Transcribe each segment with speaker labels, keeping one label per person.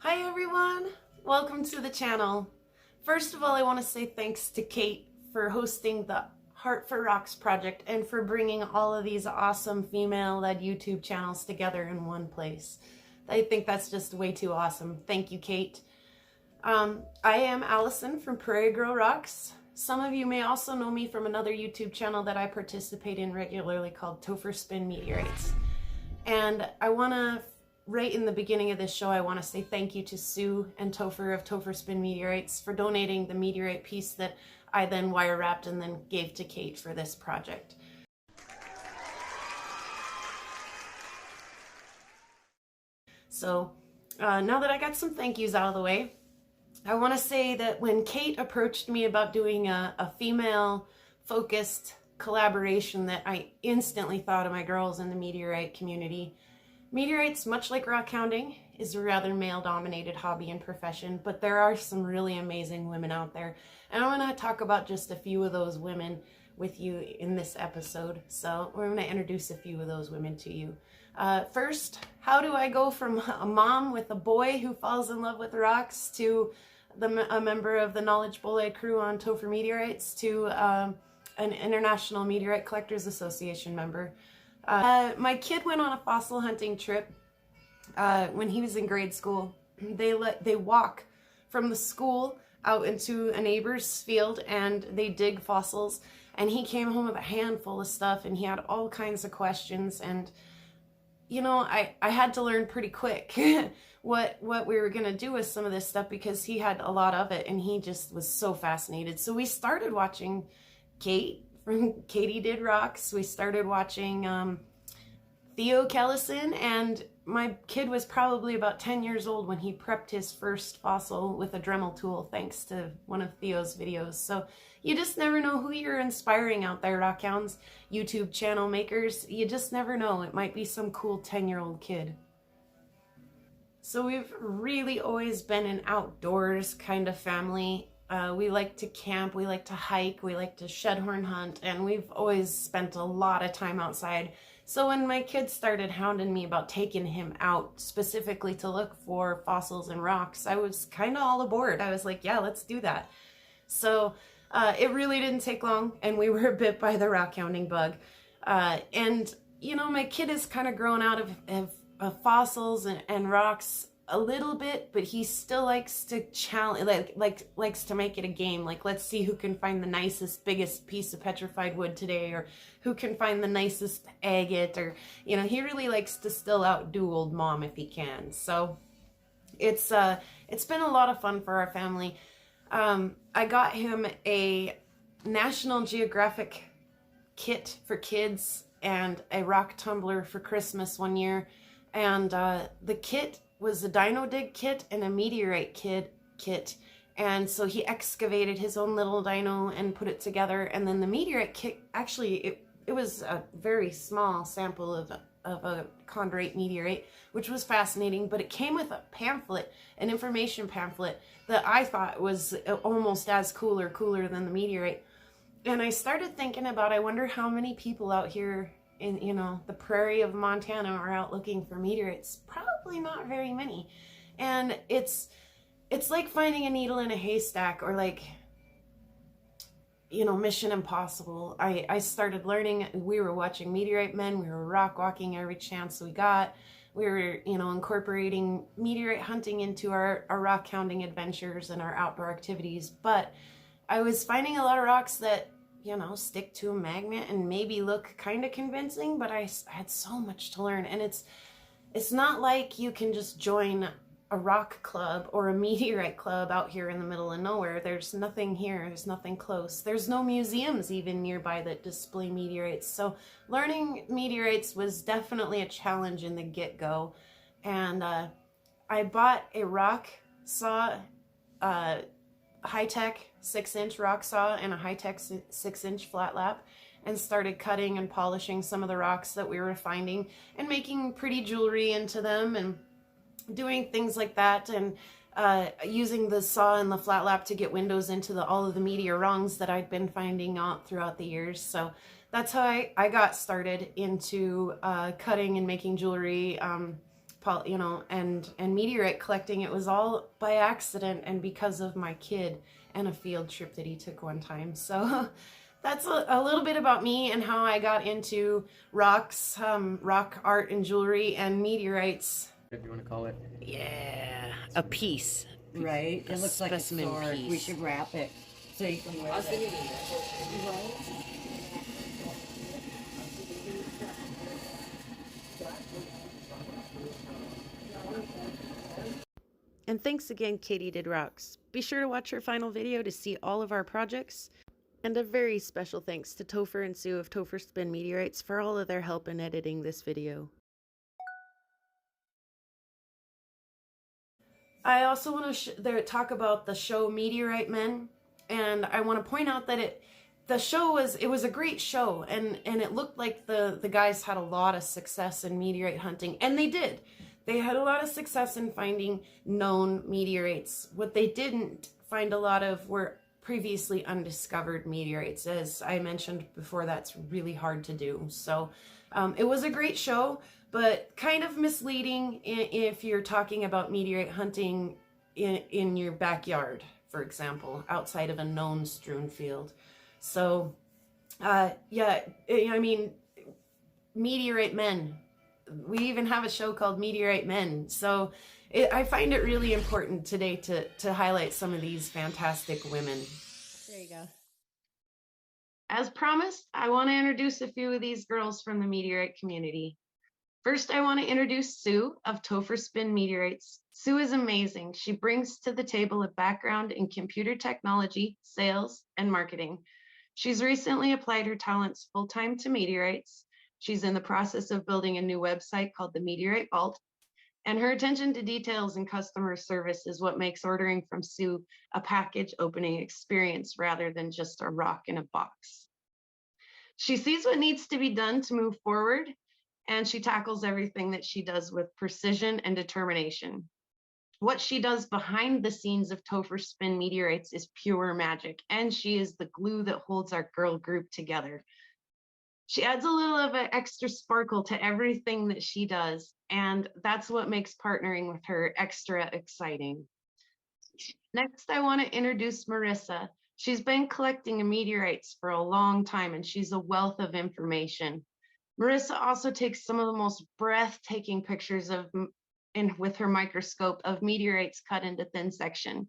Speaker 1: Hi everyone! Welcome to the channel. First of all, I want to say thanks to Kate for hosting the Heart for Rocks project and for bringing all of these awesome female-led YouTube channels together in one place. I think that's just way too awesome. Thank you, Kate. I am Allison from PrairieGirlRocks. Some of you may also know me from another YouTube channel that I participate in regularly called Topherspin Meteorites. And I want to, right in the beginning of this show, I want to say thank you to Sue and Topher of Topherspin Meteorites for donating the meteorite piece that I then wire wrapped and then gave to Kate for this project. So now that I got some thank yous out of the way, I want to say that when Kate approached me about doing a female-focused collaboration, that I instantly thought of my girls in the meteorite community. Meteorites, much like rockhounding, is a rather male-dominated hobby and profession, but there are some really amazing women out there. And I'm going to talk about just a few of those women with you in this episode. So we're going to introduce a few of those women to you. First, how do I go from a mom with a boy who falls in love with rocks to a member of the Knowledge Bulleye crew on Topher Meteorites to an International Meteorite Collectors Association member? My kid went on a fossil hunting trip when he was in grade school. They walk from the school out into a neighbor's field and they dig fossils, and he came home with a handful of stuff and he had all kinds of questions, and you know, I had to learn pretty quick what we were gonna do with some of this stuff because he had a lot of it and he just was so fascinated. So we started watching Kate from KateyDidRocks. We started watching Theo Kellison, and my kid was probably about 10 years old when he prepped his first fossil with a Dremel tool thanks to one of Theo's videos. So you just never know who you're inspiring out there, rockhounds, YouTube channel makers. You just never know. It might be some cool 10-year-old kid. So we've really always been an outdoors kind of family. We like to camp, we like to hike, we like to shed-horn hunt, and we've always spent a lot of time outside. So when my kids started hounding me about taking him out specifically to look for fossils and rocks, I was kind of all aboard. I was like, yeah, let's do that. So it really didn't take long, and we were bit by the rockhounding bug. And, you know, my kid has kind of grown out of fossils and rocks a little bit, but he still likes to challenge, likes to make it a game. Like, let's see who can find the nicest, biggest piece of petrified wood today, or who can find the nicest agate, or, you know, he really likes to still outdo old mom if he can. So it's been a lot of fun for our family. I got him a National Geographic kit for kids and a rock tumbler for Christmas one year, and the kit was a dino dig kit and a meteorite kit, and so he excavated his own little dino and put it together. And then the meteorite kit, actually it was a very small sample of a chondrite meteorite, which was fascinating, but it came with a pamphlet, an information pamphlet that I thought was almost as cooler than the meteorite. And I started thinking about, I wonder how many people out here in, you know, the prairie of Montana are out looking for meteorites. Probably not very many. And it's like finding a needle in a haystack, or like, you know, Mission Impossible. I started learning. We were watching Meteorite Men. We were rock walking every chance we got. We were, you know, incorporating meteorite hunting into our rock hounding adventures and our outdoor activities. But I was finding a lot of rocks that, you know, stick to a magnet and maybe look kind of convincing, but I had so much to learn. And it's not like you can just join a rock club or a meteorite club out here in the middle of nowhere. There's nothing here. There's nothing close. There's no museums even nearby that display meteorites. So learning meteorites was definitely a challenge in the get-go. And I bought a rock saw, high-tech 6-inch rock saw and a high-tech 6-inch flat lap, and started cutting and polishing some of the rocks that we were finding and making pretty jewelry into them and doing things like that, and using the saw and the flat lap to get windows into all of the meteor rungs that I'd been finding out throughout the years. So that's how I got started into cutting and making jewelry, and meteorite collecting, it was all by accident and because of my kid and a field trip that he took one time. So that's a little bit about me and how I got into rocks, rock art and jewelry and meteorites.
Speaker 2: Whatever you want to call it.
Speaker 1: Yeah, a piece.
Speaker 3: Right? It looks like a sword.
Speaker 1: Piece.
Speaker 3: We should wrap it so you can wear it.
Speaker 1: And thanks again, KateyDidRocks. Be sure to watch her final video to see all of our projects. And a very special thanks to Topher and Sue of Topherspin Meteorites for all of their help in editing this video. I also want to talk about the show Meteorite Men, and I want to point out that the show was a great show, and it looked like the guys had a lot of success in meteorite hunting, and they did. They had a lot of success in finding known meteorites. What they didn't find a lot of were previously undiscovered meteorites. As I mentioned before, that's really hard to do. So it was a great show, but kind of misleading if you're talking about meteorite hunting in your backyard, for example, outside of a known strewn field. So yeah, I mean, Meteorite Men. We even have a show called Meteorite Men. So I find it really important today to highlight some of these fantastic women.
Speaker 4: There you go.
Speaker 1: As promised, I want to introduce a few of these girls from the meteorite community. First, I want to introduce Sue of Topherspin Meteorites. Sue is amazing. She brings to the table a background in computer technology, sales, and marketing. She's recently applied her talents full-time to meteorites. She's in the process of building a new website called the Meteorite Vault, and her attention to details and customer service is what makes ordering from Sue a package opening experience rather than just a rock in a box. She sees what needs to be done to move forward, and she tackles everything that she does with precision and determination. What she does behind the scenes of Topherspin Meteorites is pure magic, and she is the glue that holds our girl group together. She adds a little of an extra sparkle to everything that she does, and that's what makes partnering with her extra exciting. Next, I want to introduce Marissa. She's been collecting meteorites for a long time, and she's a wealth of information. Marissa also takes some of the most breathtaking pictures with her microscope of meteorites cut into thin section.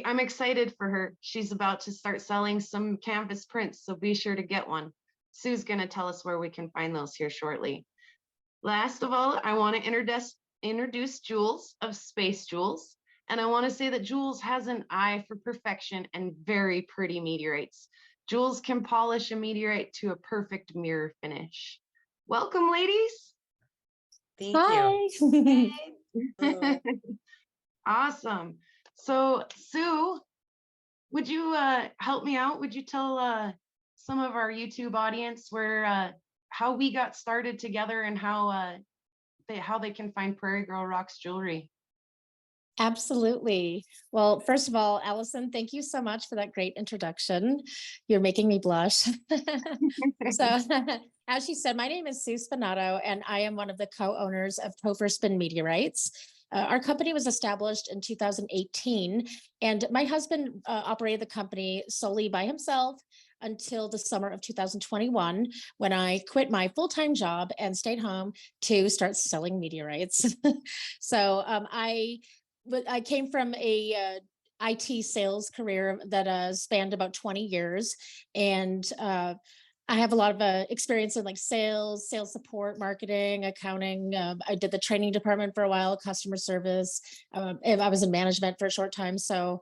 Speaker 1: I'm excited for her. She's about to start selling some canvas prints, so be sure to get one. Sue's going to tell us where we can find those here shortly. Last of all, I want to introduce Jules of SpaceJules. And I want to say that Jules has an eye for perfection and very pretty meteorites. Jules can polish a meteorite to a perfect mirror finish. Welcome, ladies.
Speaker 4: Thank you.
Speaker 1: Hi. Awesome. So, Sue, would you help me out? Would you tell some of our YouTube audience how we got started together and how they can find PrairieGirlRocks jewelry?
Speaker 4: Absolutely. Well, first of all, Allison, thank you so much for that great introduction. You're making me blush. So as she said, my name is Sue Spinato, and I am one of the co-owners of Topherspin Meteorites. Our company was established in 2018, and my husband operated the company solely by himself until the summer of 2021, when I quit my full-time job and stayed home to start selling meteorites. So I came from a IT sales career that spanned about 20 years, and I have a lot of experience in like sales support, marketing, accounting. I did the training department for a while, customer service. I was in management for a short time. So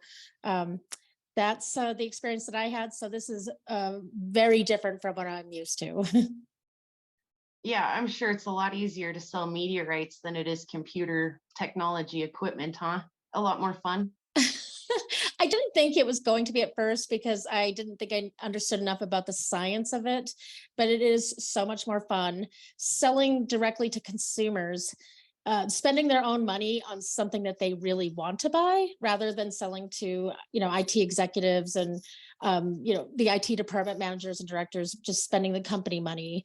Speaker 4: that's the experience that I had. So this is very different from what I'm used to.
Speaker 1: Yeah, I'm sure it's a lot easier to sell meteorites than it is computer technology equipment, huh? A lot more fun.
Speaker 4: I didn't think it was going to be at first because I didn't think I understood enough about the science of it, but it is so much more fun selling directly to consumers, spending their own money on something that they really want to buy rather than selling to, IT executives and, the IT department managers and directors, just spending the company money.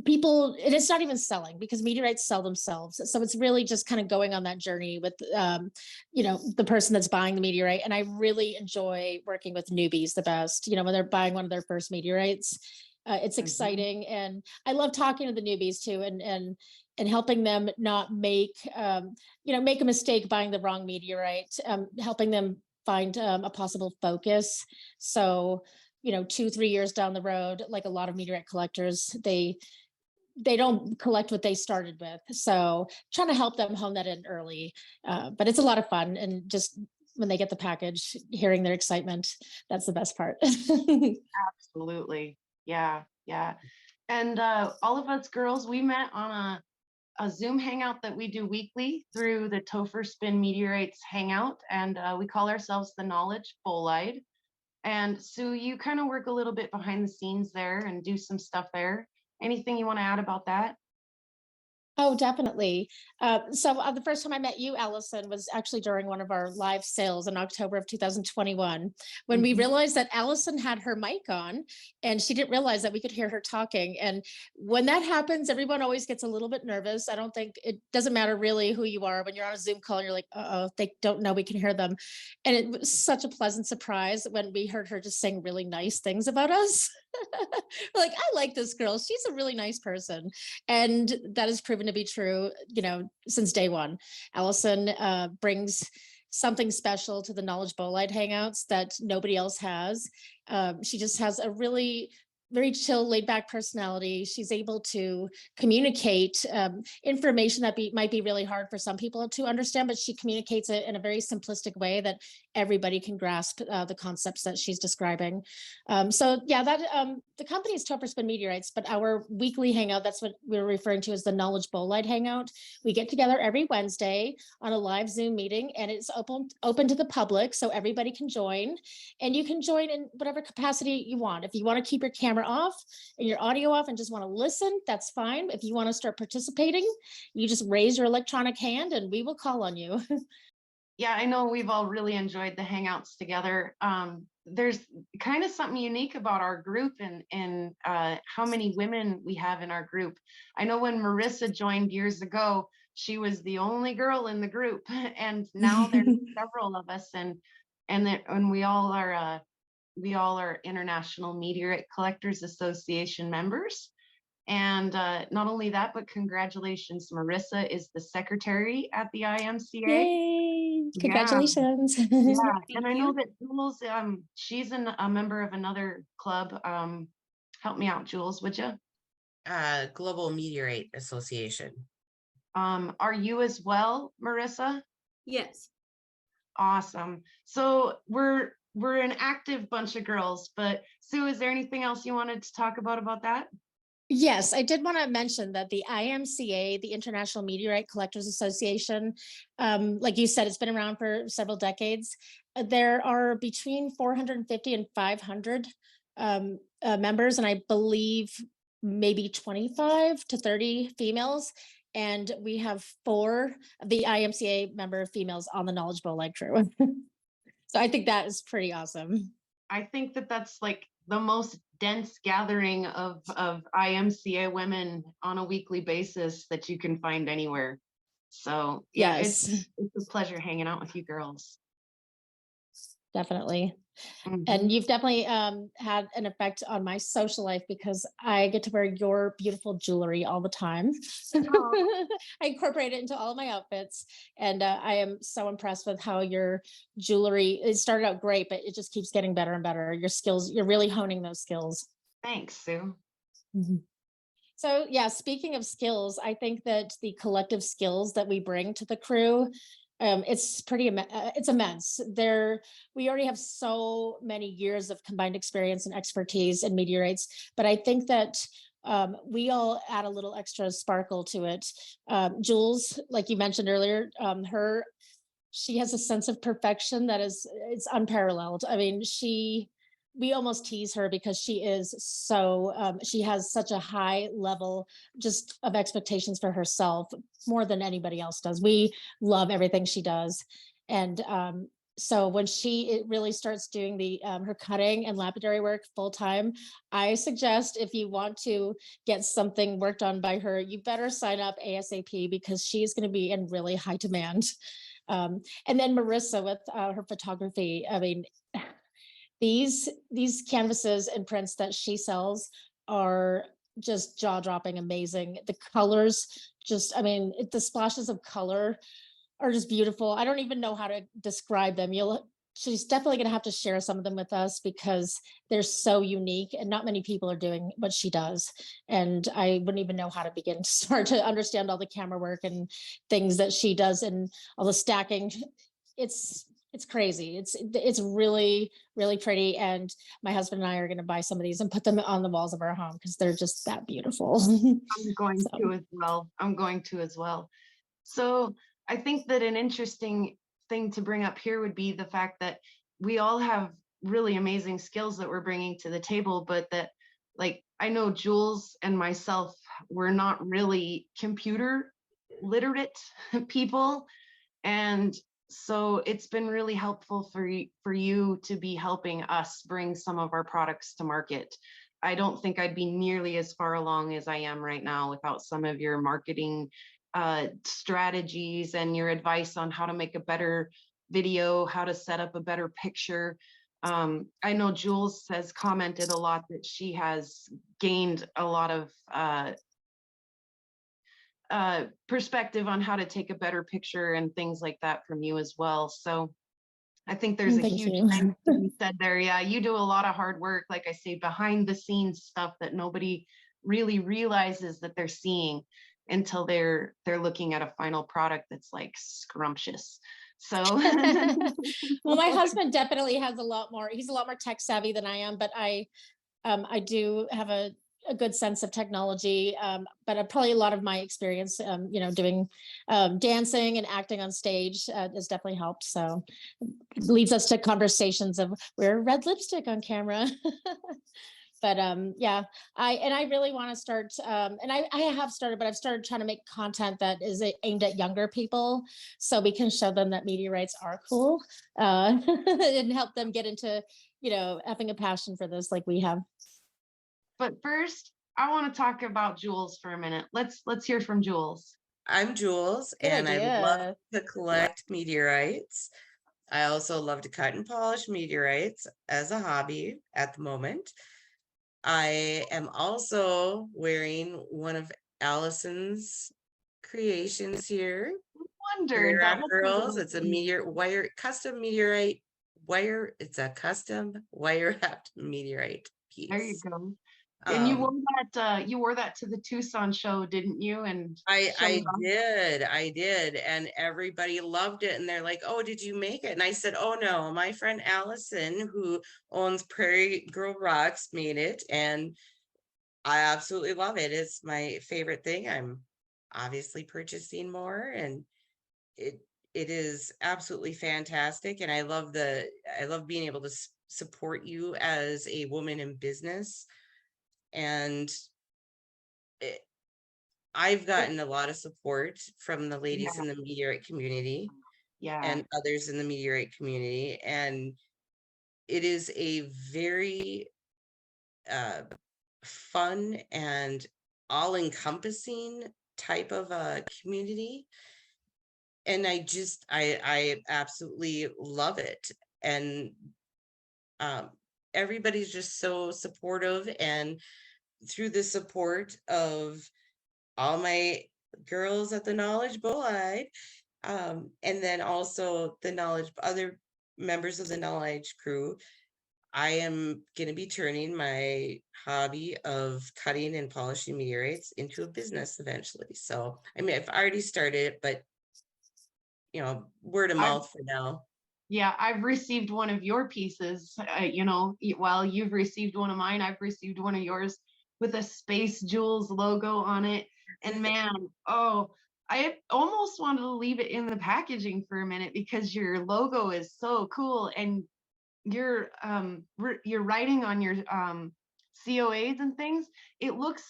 Speaker 4: people, and it's not even selling because meteorites sell themselves. So it's really just kind of going on that journey with, the person that's buying the meteorite. And I really enjoy working with newbies the best, when they're buying one of their first meteorites. It's exciting. And I love talking to the newbies too, and helping them not make a mistake buying the wrong meteorite, helping them find a possible focus. So, 2-3 years down the road, like a lot of meteorite collectors, they don't collect what they started with. So trying to help them hone that in early. But it's a lot of fun. And just when they get the package, hearing their excitement, that's the best part.
Speaker 1: Absolutely. Yeah. Yeah. And all of us girls, we met on a Zoom hangout that we do weekly through the Topherspin Meteorites hangout. And we call ourselves the Knowledge Bolide. And Sue, you kind of work a little bit behind the scenes there and do some stuff there. Anything you want to add about that?
Speaker 4: Oh, definitely. So the first time I met you, Allison, was actually during one of our live sales in October of 2021, when we realized that Allison had her mic on and she didn't realize that we could hear her talking. And when that happens, everyone always gets a little bit nervous. I don't think it doesn't matter really who you are when you're on a Zoom call and you're like, oh, they don't know we can hear them. And it was such a pleasant surprise when we heard her just saying really nice things about us. We're like, I like this girl. She's a really nice person. And that has proven to be true, since day one. Allison brings something special to the Knowledge Bolide hangouts that nobody else has. She just has a really very chill, laid back personality. She's able to communicate information that might be really hard for some people to understand, but she communicates it in a very simplistic way that everybody can grasp the concepts that she's describing. The company is Topherspin Meteorites, but our weekly hangout, that's what we're referring to as the Knowledge Bolide hangout. We get together every Wednesday on a live Zoom meeting, and it's open to the public, so everybody can join. And you can join in whatever capacity you want. If you want to keep your camera off and your audio off and just want to listen, that's fine. If you want to start participating, you just raise your electronic hand and we will call on you.
Speaker 1: Yeah, I know we've all really enjoyed the hangouts together. There's kind of something unique about our group and how many women we have in our group. I know when Marissa joined years ago, she was the only girl in the group, and now there's several of us, and we all are International Meteorite Collectors Association members. And not only that, but congratulations, Marissa is the secretary at the IMCA.
Speaker 4: Yay! Congratulations.
Speaker 1: Yeah. And I know that Jules, she's a member of another club. Help me out, Jules, would you?
Speaker 2: Global Meteorite Association.
Speaker 1: Are you as well, Marissa?
Speaker 5: Yes.
Speaker 1: Awesome. So we're an active bunch of girls, but Sue, is there anything else you wanted to talk about that?
Speaker 4: Yes, I did want to mention that the IMCA, the International Meteorite Collectors Association, like you said, it's been around for several decades. There are between 450 and 500 members, and I believe maybe 25 to 30 females. And we have 4 of the IMCA member females on the Knowledge Bolide crew. So I think that is pretty awesome.
Speaker 1: I think that's like the most dense gathering of IMCA women on a weekly basis that you can find anywhere. So yeah,
Speaker 4: yes,
Speaker 1: it's a pleasure hanging out with you girls.
Speaker 4: Definitely. And you've definitely had an effect on my social life because I get to wear your beautiful jewelry all the time. I incorporate it into all of my outfits, and I am so impressed with how your jewelry, it started out great, but it just keeps getting better and better. Your skills, you're really honing those skills.
Speaker 1: Thanks, Sue.
Speaker 4: So yeah, speaking of skills, I think that the collective skills that we bring to the crew, it's it's immense. We already have so many years of combined experience and expertise in meteorites, but I think that we all add a little extra sparkle to it. Jules, like you mentioned earlier, she has a sense of perfection that it's unparalleled. I mean, we almost tease her because she is she has such a high level just of expectations for herself, more than anybody else does. We love everything she does. And so when it really starts doing the her cutting and lapidary work full time, I suggest if you want to get something worked on by her, you better sign up ASAP because she's going to be in really high demand. And then Marissa with her photography. I mean, these canvases and prints that she sells are just jaw-dropping amazing. The colors, just I mean, the splashes of color are just beautiful. I don't even know how to describe them. She's definitely going to have to share some of them with us because they're so unique and not many people are doing what she does. And I wouldn't even know how to begin to start to understand all the camera work and things that she does and all the stacking. It's crazy. It's really, really pretty. And my husband and I are going to buy some of these and put them on the walls of our home because they're just that beautiful.
Speaker 1: I'm going to as well. I'm going to as well. So I think that an interesting thing to bring up here would be the fact that we all have really amazing skills that we're bringing to the table, but that, like, I know Jules and myself, we're not really computer literate people. And so it's been really helpful for you to be helping us bring some of our products to market. I don't think I'd be nearly as far along as I am right now without some of your marketing strategies and your advice on how to make a better video, how to set up a better picture. I know Jules has commented a lot that she has gained a lot of perspective on how to take a better picture and things like that from you as well. So I think there's a
Speaker 4: Thank
Speaker 1: huge
Speaker 4: you.
Speaker 1: thing to be said there. Yeah, you do a lot of hard work, like I say, behind the scenes stuff that nobody really realizes that they're seeing until they're looking at a final product that's like scrumptious. So
Speaker 4: Well, my husband definitely has he's a lot more tech savvy than I am, but I do have a good sense of technology, but probably a lot of my experience, doing dancing and acting on stage has definitely helped. So it leads us to conversations of wear red lipstick on camera. But yeah, I really want to start, and I have started, but I've started trying to make content that is aimed at younger people, so we can show them that meteorites are cool, and help them get into, having a passion for this like we have.
Speaker 1: but first, I want to talk about Jules for a minute. Let's hear from Jules.
Speaker 2: I'm Jules,
Speaker 4: Good
Speaker 2: and I love
Speaker 4: idea.
Speaker 2: to collect meteorites. I also love to cut and polish meteorites as a hobby at the moment. I am also wearing one of Allison's creations here.
Speaker 1: Wondered that.
Speaker 2: Girls, it's a custom meteorite wire. It's a custom wire wrapped meteorite piece.
Speaker 1: There you go. And you wore that to the Tucson show, didn't you? And
Speaker 2: I did, and everybody loved it, and they're like, "Oh, did you make it?" And I said, "Oh no, my friend Allison, who owns PrairieGirlRocks, made it, and I absolutely love it. It's my favorite thing. I'm obviously purchasing more, and it is absolutely fantastic, and I love being able to support you as a woman in business. And I've gotten a lot of support from the ladies in the meteorite community and others in the meteorite community. And it is a very fun and all-encompassing type of a community. And I absolutely love it. And everybody's just so supportive, and through the support of all my girls at the Knowledge Bolide, and then also the other members of the Knowledge crew, I am going to be turning my hobby of cutting and polishing meteorites into a business eventually. So, I mean, I've already started it, but word of mouth for now.
Speaker 1: Yeah, I've received one of your pieces, while you've received one of mine, I've received one of yours with a SpaceJules logo on it. And man, I almost wanted to leave it in the packaging for a minute because your logo is so cool, and you're writing on your COAs and things. It looks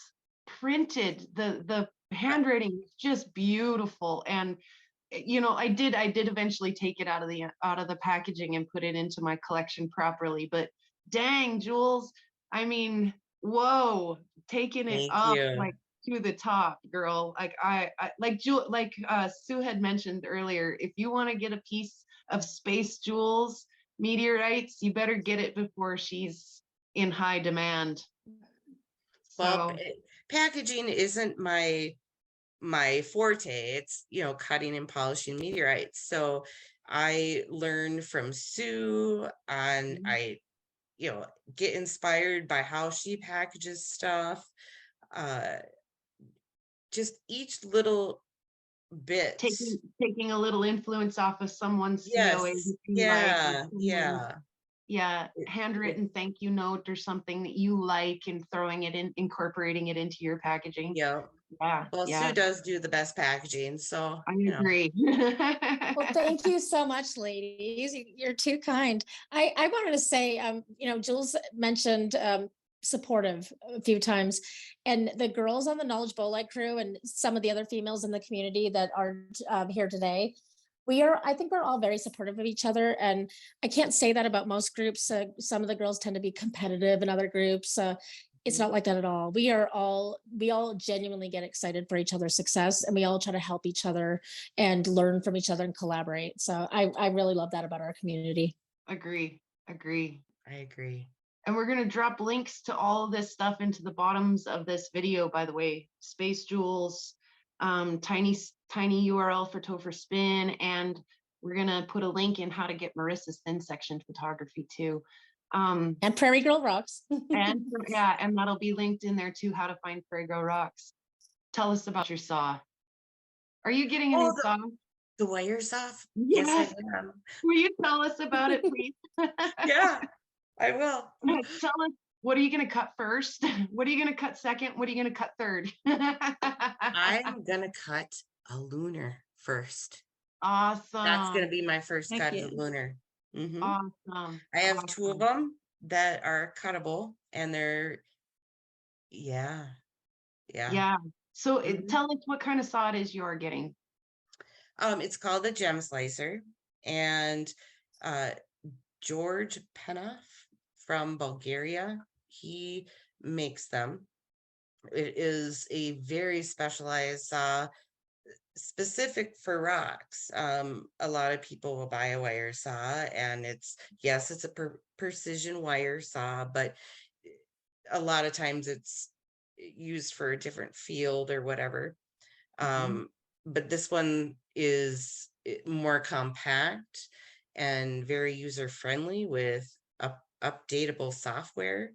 Speaker 1: printed. The handwriting is just beautiful, and you know, I did eventually take it out of the packaging and put it into my collection properly, but dang, Jules, I mean, whoa, taking it
Speaker 2: Thank
Speaker 1: up
Speaker 2: you.
Speaker 1: like to the top, girl. Like I like Sue had mentioned earlier, if you want to get a piece of SpaceJules Meteorites, you better get it before she's in high demand.
Speaker 2: Well,
Speaker 1: So
Speaker 2: packaging isn't my forte. It's, you know, cutting and polishing meteorites. So I learned from Sue, and I, you know, get inspired by how she packages stuff. Just each little bit.
Speaker 1: taking a little influence off of someone's COA
Speaker 2: Yes.
Speaker 1: that you like, or
Speaker 2: Yeah.
Speaker 1: someone's,
Speaker 2: Yeah.
Speaker 1: handwritten thank you note or something that you like, and throwing it in, incorporating it into your packaging.
Speaker 2: Yeah.
Speaker 1: Yeah,
Speaker 2: Well,
Speaker 1: yeah,
Speaker 2: Sue does do the best packaging, so
Speaker 1: I
Speaker 2: you know.
Speaker 1: agree.
Speaker 4: Well, thank you so much, ladies. You're too kind. I wanted to say, you know, Jules mentioned supportive a few times, and the girls on the Knowledge Bowlight crew and some of the other females in the community that aren't here today, I think we're all very supportive of each other. And I can't say that about most groups. Some of the girls tend to be competitive in other groups. It's not like that at all. We all genuinely get excited for each other's success, and we all try to help each other and learn from each other and collaborate. So I really love that about our community.
Speaker 1: Agree.
Speaker 2: I agree.
Speaker 1: And we're going to drop links to all of this stuff into the bottoms of this video, by the way. SpaceJules, tiny URL for Topherspin, and we're going to put a link in how to get Marissa's thin section photography too.
Speaker 4: And PrairieGirlRocks.
Speaker 1: And yeah, and that'll be linked in there too, how to find PrairieGirlRocks. Tell us about your saw. Are you getting a new saw?
Speaker 2: The wire's off.
Speaker 1: Yes.
Speaker 2: Yes, I am.
Speaker 1: Will you tell us about it, please?
Speaker 2: Yeah, I will.
Speaker 1: Tell us, what are you going to cut first? What are you going to cut second? What are you going to cut third?
Speaker 2: I'm gonna cut a lunar first.
Speaker 1: Awesome.
Speaker 2: That's gonna be my first
Speaker 3: Heck
Speaker 2: cut
Speaker 3: yeah.
Speaker 2: of the lunar. Mhm.
Speaker 1: Awesome.
Speaker 2: I have two of them that are cuttable, and they're yeah.
Speaker 1: Yeah. So
Speaker 2: Mhm.
Speaker 1: tell us what kind of saw it is you're getting.
Speaker 2: It's called the Gem Slicer, and uh George Penoff from Bulgaria, he makes them. It is a very specialized saw, specific for rocks. A lot of people will buy a wire saw, and yes, it's a precision wire saw, but a lot of times it's used for a different field or whatever. But this one is more compact and very user friendly with updatable software,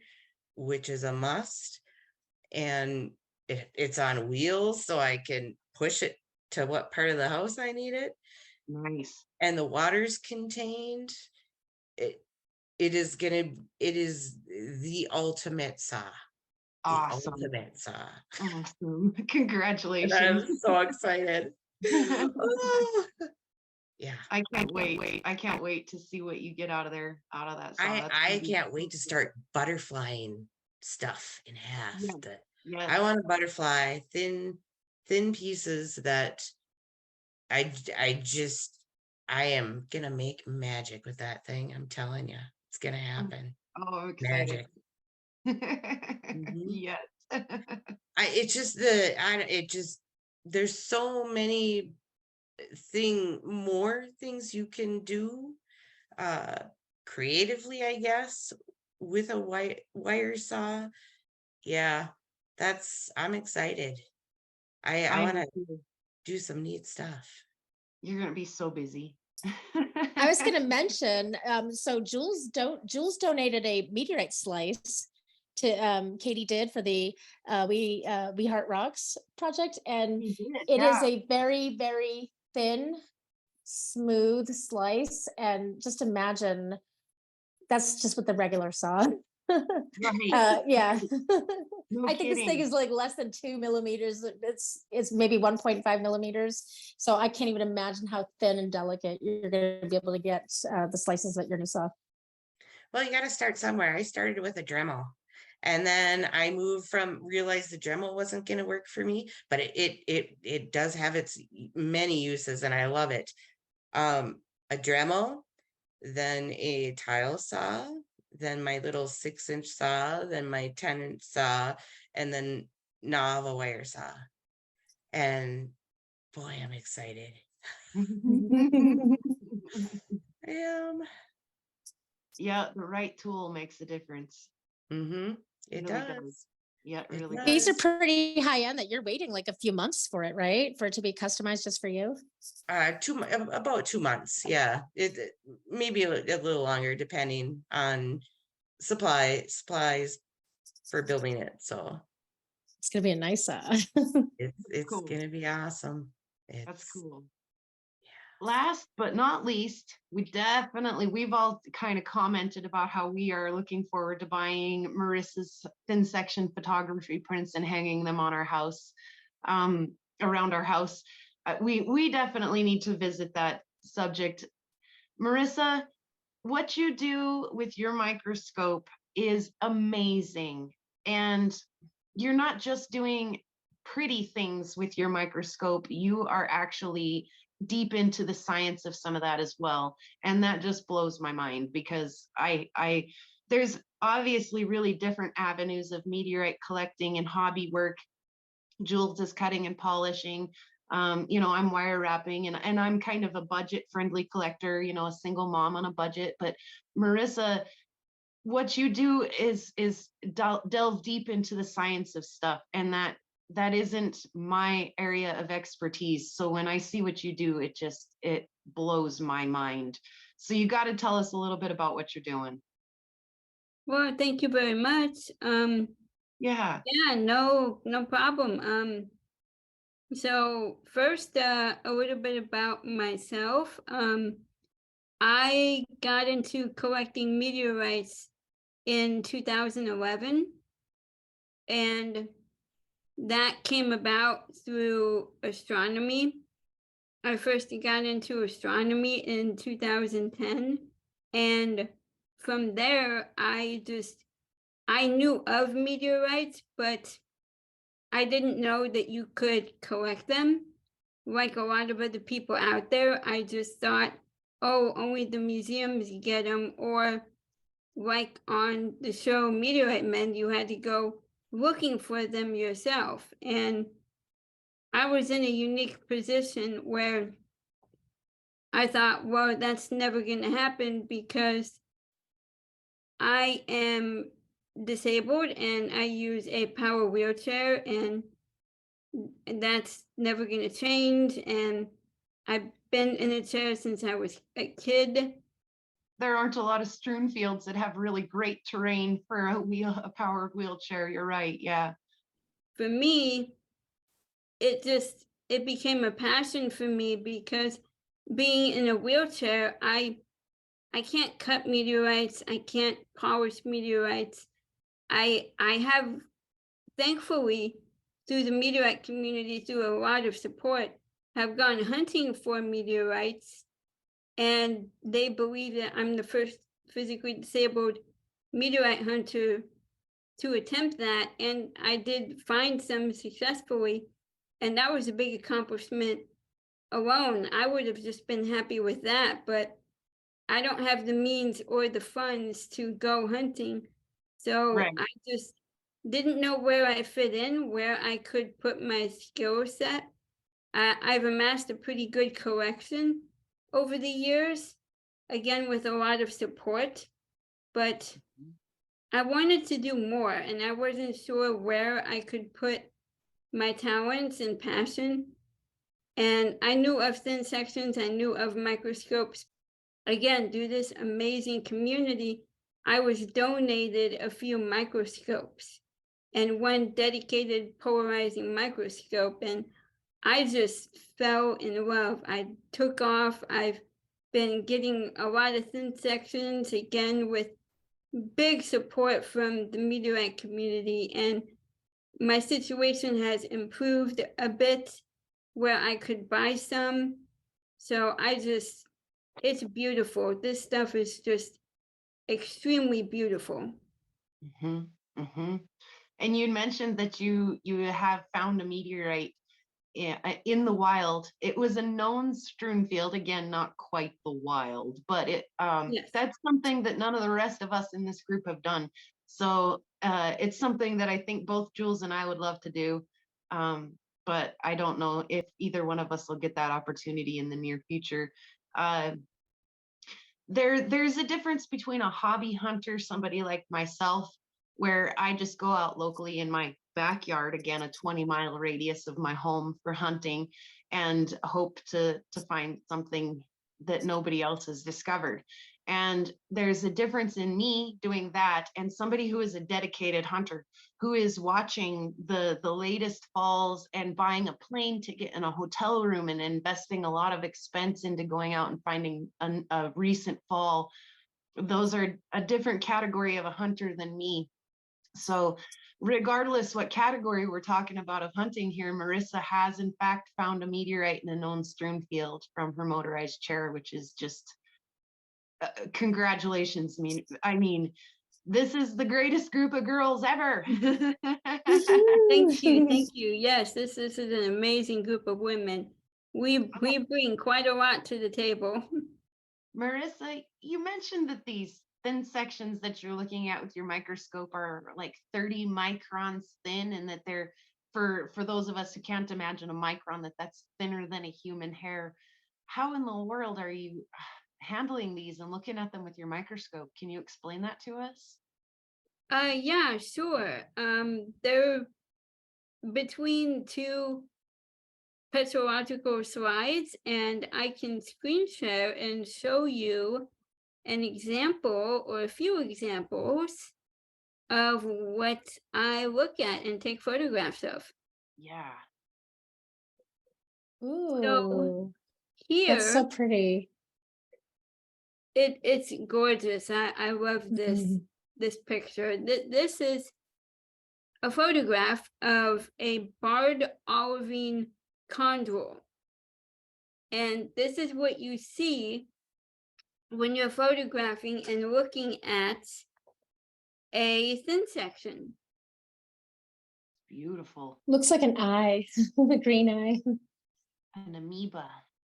Speaker 2: which is a must. And it's on wheels, so I can push it to what part of the house I need it.
Speaker 1: Nice.
Speaker 2: And the water's contained. It is the ultimate saw. The
Speaker 1: Awesome.
Speaker 2: ultimate saw.
Speaker 1: Awesome.
Speaker 2: And
Speaker 1: Congratulations.
Speaker 2: I'm so excited. Oh, yeah.
Speaker 1: I can't wait. I can't wait to see what you get out of that saw. That's
Speaker 2: I
Speaker 1: gonna be
Speaker 2: can't
Speaker 1: so
Speaker 2: wait to
Speaker 1: cool.
Speaker 2: start butterflying stuff in half.
Speaker 1: Yes.
Speaker 2: I
Speaker 1: Yes.
Speaker 2: want to butterfly thin pieces that I am gonna make magic with that thing. I'm telling you, it's gonna happen.
Speaker 1: Oh, I'm excited.
Speaker 2: Magic. Mhm.
Speaker 1: Yes.
Speaker 2: There's so many more things you can do creatively, I guess, with a wire saw. Yeah, I'm excited. I
Speaker 1: I
Speaker 2: want
Speaker 1: am
Speaker 2: to
Speaker 1: too.
Speaker 2: do some neat stuff.
Speaker 1: You're gonna be so busy.
Speaker 4: I was going to mention, so Jules donated a meteorite slice to KateyDid for the We Heart Rocks project, and
Speaker 1: He did,
Speaker 4: it is
Speaker 1: yeah.
Speaker 4: a very, very thin, smooth slice. And just imagine that's just with the regular saw.
Speaker 1: Right.
Speaker 4: Yeah.
Speaker 1: No
Speaker 4: I think this thing
Speaker 1: kidding.
Speaker 4: is like less than 2 millimeters. It's maybe 1.5 millimeters. So I can't even imagine how thin and delicate you're going to be able to get the slices that you're going to saw.
Speaker 2: Well, you got to start somewhere. I started with a Dremel, And then I moved from, realized the Dremel wasn't going to work for me, but it does have its many uses and I love it. A Dremel, then a tile saw, then my little 6-inch saw, then my 10-inch saw, and then now I have a wire saw. And boy, I'm excited. I am.
Speaker 1: Yeah, the right tool makes a difference.
Speaker 2: Mm-hmm. It
Speaker 1: really
Speaker 2: does.
Speaker 1: Yeah, it
Speaker 2: It
Speaker 1: really
Speaker 2: does.
Speaker 4: These are pretty high end that you're waiting like a few months for it, right? For it to be customized just for you.
Speaker 2: About 2 months. Yeah. It maybe a little longer depending on supplies for building it. So
Speaker 4: It's gonna be a nice
Speaker 2: it's
Speaker 1: Cool.
Speaker 2: gonna be awesome.
Speaker 1: That's
Speaker 2: It's
Speaker 1: cool. Last but not least, we've all kind of commented about how we are looking forward to buying Marissa's thin section photography prints and hanging them on our house, around our house. We definitely need to visit that subject. Marissa, what you do with your microscope is amazing. And you're not just doing pretty things with your microscope, you are actually deep into the science of some of that as well. And that just blows my mind because there's obviously really different avenues of meteorite collecting and hobby work. Jules is cutting and polishing. I'm wire wrapping and I'm kind of a budget friendly collector, a single mom on a budget. But Marissa, what you do is delve deep into the science of stuff, and that isn't my area of expertise. So when I see what you do, it blows my mind. So you got to tell us a little bit about what you're doing.
Speaker 5: Well, thank you very much.
Speaker 1: Yeah.
Speaker 5: Yeah, no problem. So first, a little bit about myself. I got into collecting meteorites in 2011, and that came about through astronomy. I first got into astronomy in 2010, and from there, I knew of meteorites, but I didn't know that you could collect them. Like a lot of other people out there, I just thought, oh, only the museums get them, or like on the show Meteorite Men, you had to go looking for them yourself. And I was in a unique position where I thought, well, that's never going to happen because I am disabled and I use a power wheelchair, and that's never going to change. And I've been in a chair since I was a kid.
Speaker 1: There aren't a lot of strewn fields that have really great terrain for a powered wheelchair. You're right. Yeah.
Speaker 5: For me, it became a passion for me because being in a wheelchair, I can't cut meteorites, I can't polish meteorites. I have, thankfully, through the meteorite community, through a lot of support, have gone hunting for meteorites, and they believe that I'm the first physically disabled meteorite hunter to attempt that, and I did find some successfully, and that was a big accomplishment alone. I would have just been happy with that, but I don't have the means or the funds to go hunting. So
Speaker 1: Right.
Speaker 5: I just didn't know where I fit in, where I could put my skill set. I've amassed a pretty good collection over the years, again, with a lot of support, but I wanted to do more, and I wasn't sure where I could put my talents and passion. And I knew of thin sections, I knew of microscopes. Again, through this amazing community, I was donated a few microscopes and one dedicated polarizing microscope, and I just fell in love. I took off. I've been getting a lot of thin sections, again, with big support from the meteorite community, and my situation has improved a bit where I could buy some. So it's beautiful. This stuff is just extremely beautiful.
Speaker 2: Mhm.
Speaker 1: Mm-hmm. And you mentioned that you have found a meteorite in the wild. It was a known strewn field, again, not quite the wild, but
Speaker 5: Yes.
Speaker 1: that's something that none of the rest of us in this group have done. So it's something that I think both Jules and I would love to do. But I don't know if either one of us will get that opportunity in the near future. Uh, there's a difference between a hobby hunter, somebody like myself, where I just go out locally in my backyard, again, a 20-mile radius of my home for hunting, and hope to find something that nobody else has discovered. And there's a difference in me doing that and somebody who is a dedicated hunter, who is watching the latest falls and buying a plane ticket and a hotel room and investing a lot of expense into going out and finding a recent fall. Those are a different category of a hunter than me. So regardless what category we're talking about of hunting here, Marissa has in fact found a meteorite in a known strewn field from her motorized chair, which is just congratulations. I mean, this is the greatest group of girls ever.
Speaker 5: Thank you, thank you. Yes, this is an amazing group of women. We bring quite a lot to the table.
Speaker 1: Marissa, you mentioned that these thin sections that you're looking at with your microscope are like 30 microns thin, and that they're, for those of us who can't imagine a micron, that's thinner than a human hair. How in the world are you handling these and looking at them with your microscope? Can you explain that to us?
Speaker 5: Yeah, sure. They're between two petrological slides, and I can screen share and show you an example or a few examples of what I look at and take photographs of.
Speaker 1: Yeah.
Speaker 4: Ooh, that's
Speaker 5: Here,
Speaker 4: so pretty.
Speaker 5: it's gorgeous. I love this picture. This is a photograph of a barred olivine chondrule. And this is what you see when you're photographing and looking at a thin section.
Speaker 1: Beautiful.
Speaker 4: Looks like an eye, a green eye.
Speaker 1: An amoeba.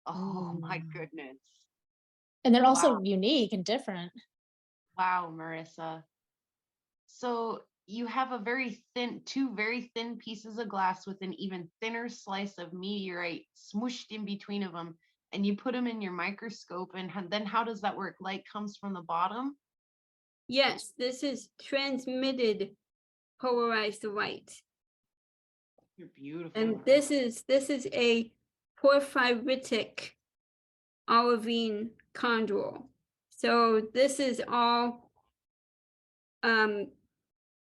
Speaker 1: Oh my goodness.
Speaker 4: And they're also
Speaker 1: Wow.
Speaker 4: unique and different.
Speaker 1: Wow, Marissa. So you have two very thin pieces of glass with an even thinner slice of meteorite smooshed in between of them, and you put them in your microscope. And then how does that work? Light comes from the bottom?
Speaker 5: Yes, this is transmitted polarized light.
Speaker 1: You're beautiful.
Speaker 5: And
Speaker 1: Marissa.
Speaker 5: this is a porphyritic olivine chondrule. So this is all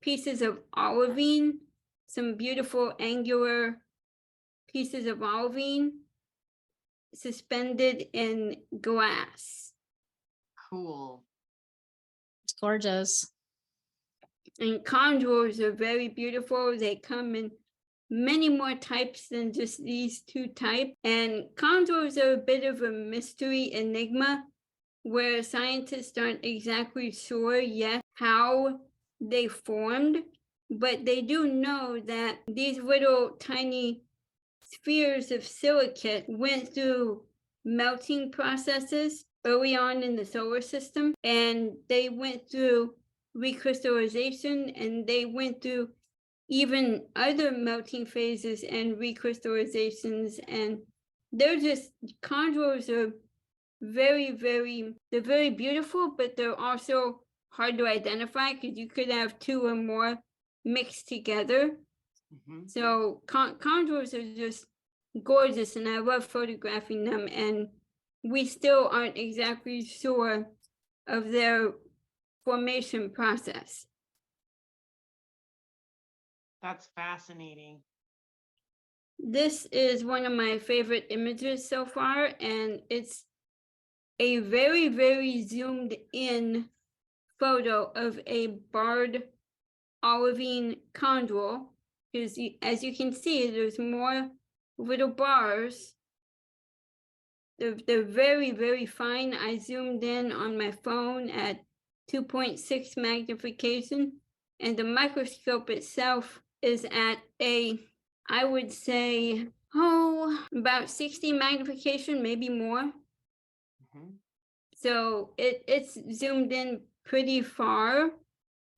Speaker 5: pieces of olivine, some beautiful angular pieces of olivine suspended in glass.
Speaker 1: Cool.
Speaker 4: It's gorgeous.
Speaker 5: And chondrules are very beautiful. They come in many more types than just these two types. And chondrules are a bit of a mystery enigma where scientists aren't exactly sure yet how they formed, but they do know that these little tiny spheres of silicate went through melting processes early on in the solar system, and they went through recrystallization, and they went through even other melting phases and recrystallizations. And they're just, chondrules are very, they're very beautiful, but they're also hard to identify because you could have two or more mixed together. So chondrules are just gorgeous, and I love photographing them, and we still aren't exactly sure of their formation process.
Speaker 1: That's fascinating.
Speaker 5: This is one of my favorite images so far, and it's a very zoomed in photo of a barred olivine chondrule, because as you can see, there's more little bars. They're very fine. I zoomed in on my phone at 2.6 magnification, and the microscope itself is at a, I would say, about 60 magnification, maybe more.
Speaker 1: Mhm.
Speaker 5: So it's zoomed in pretty far.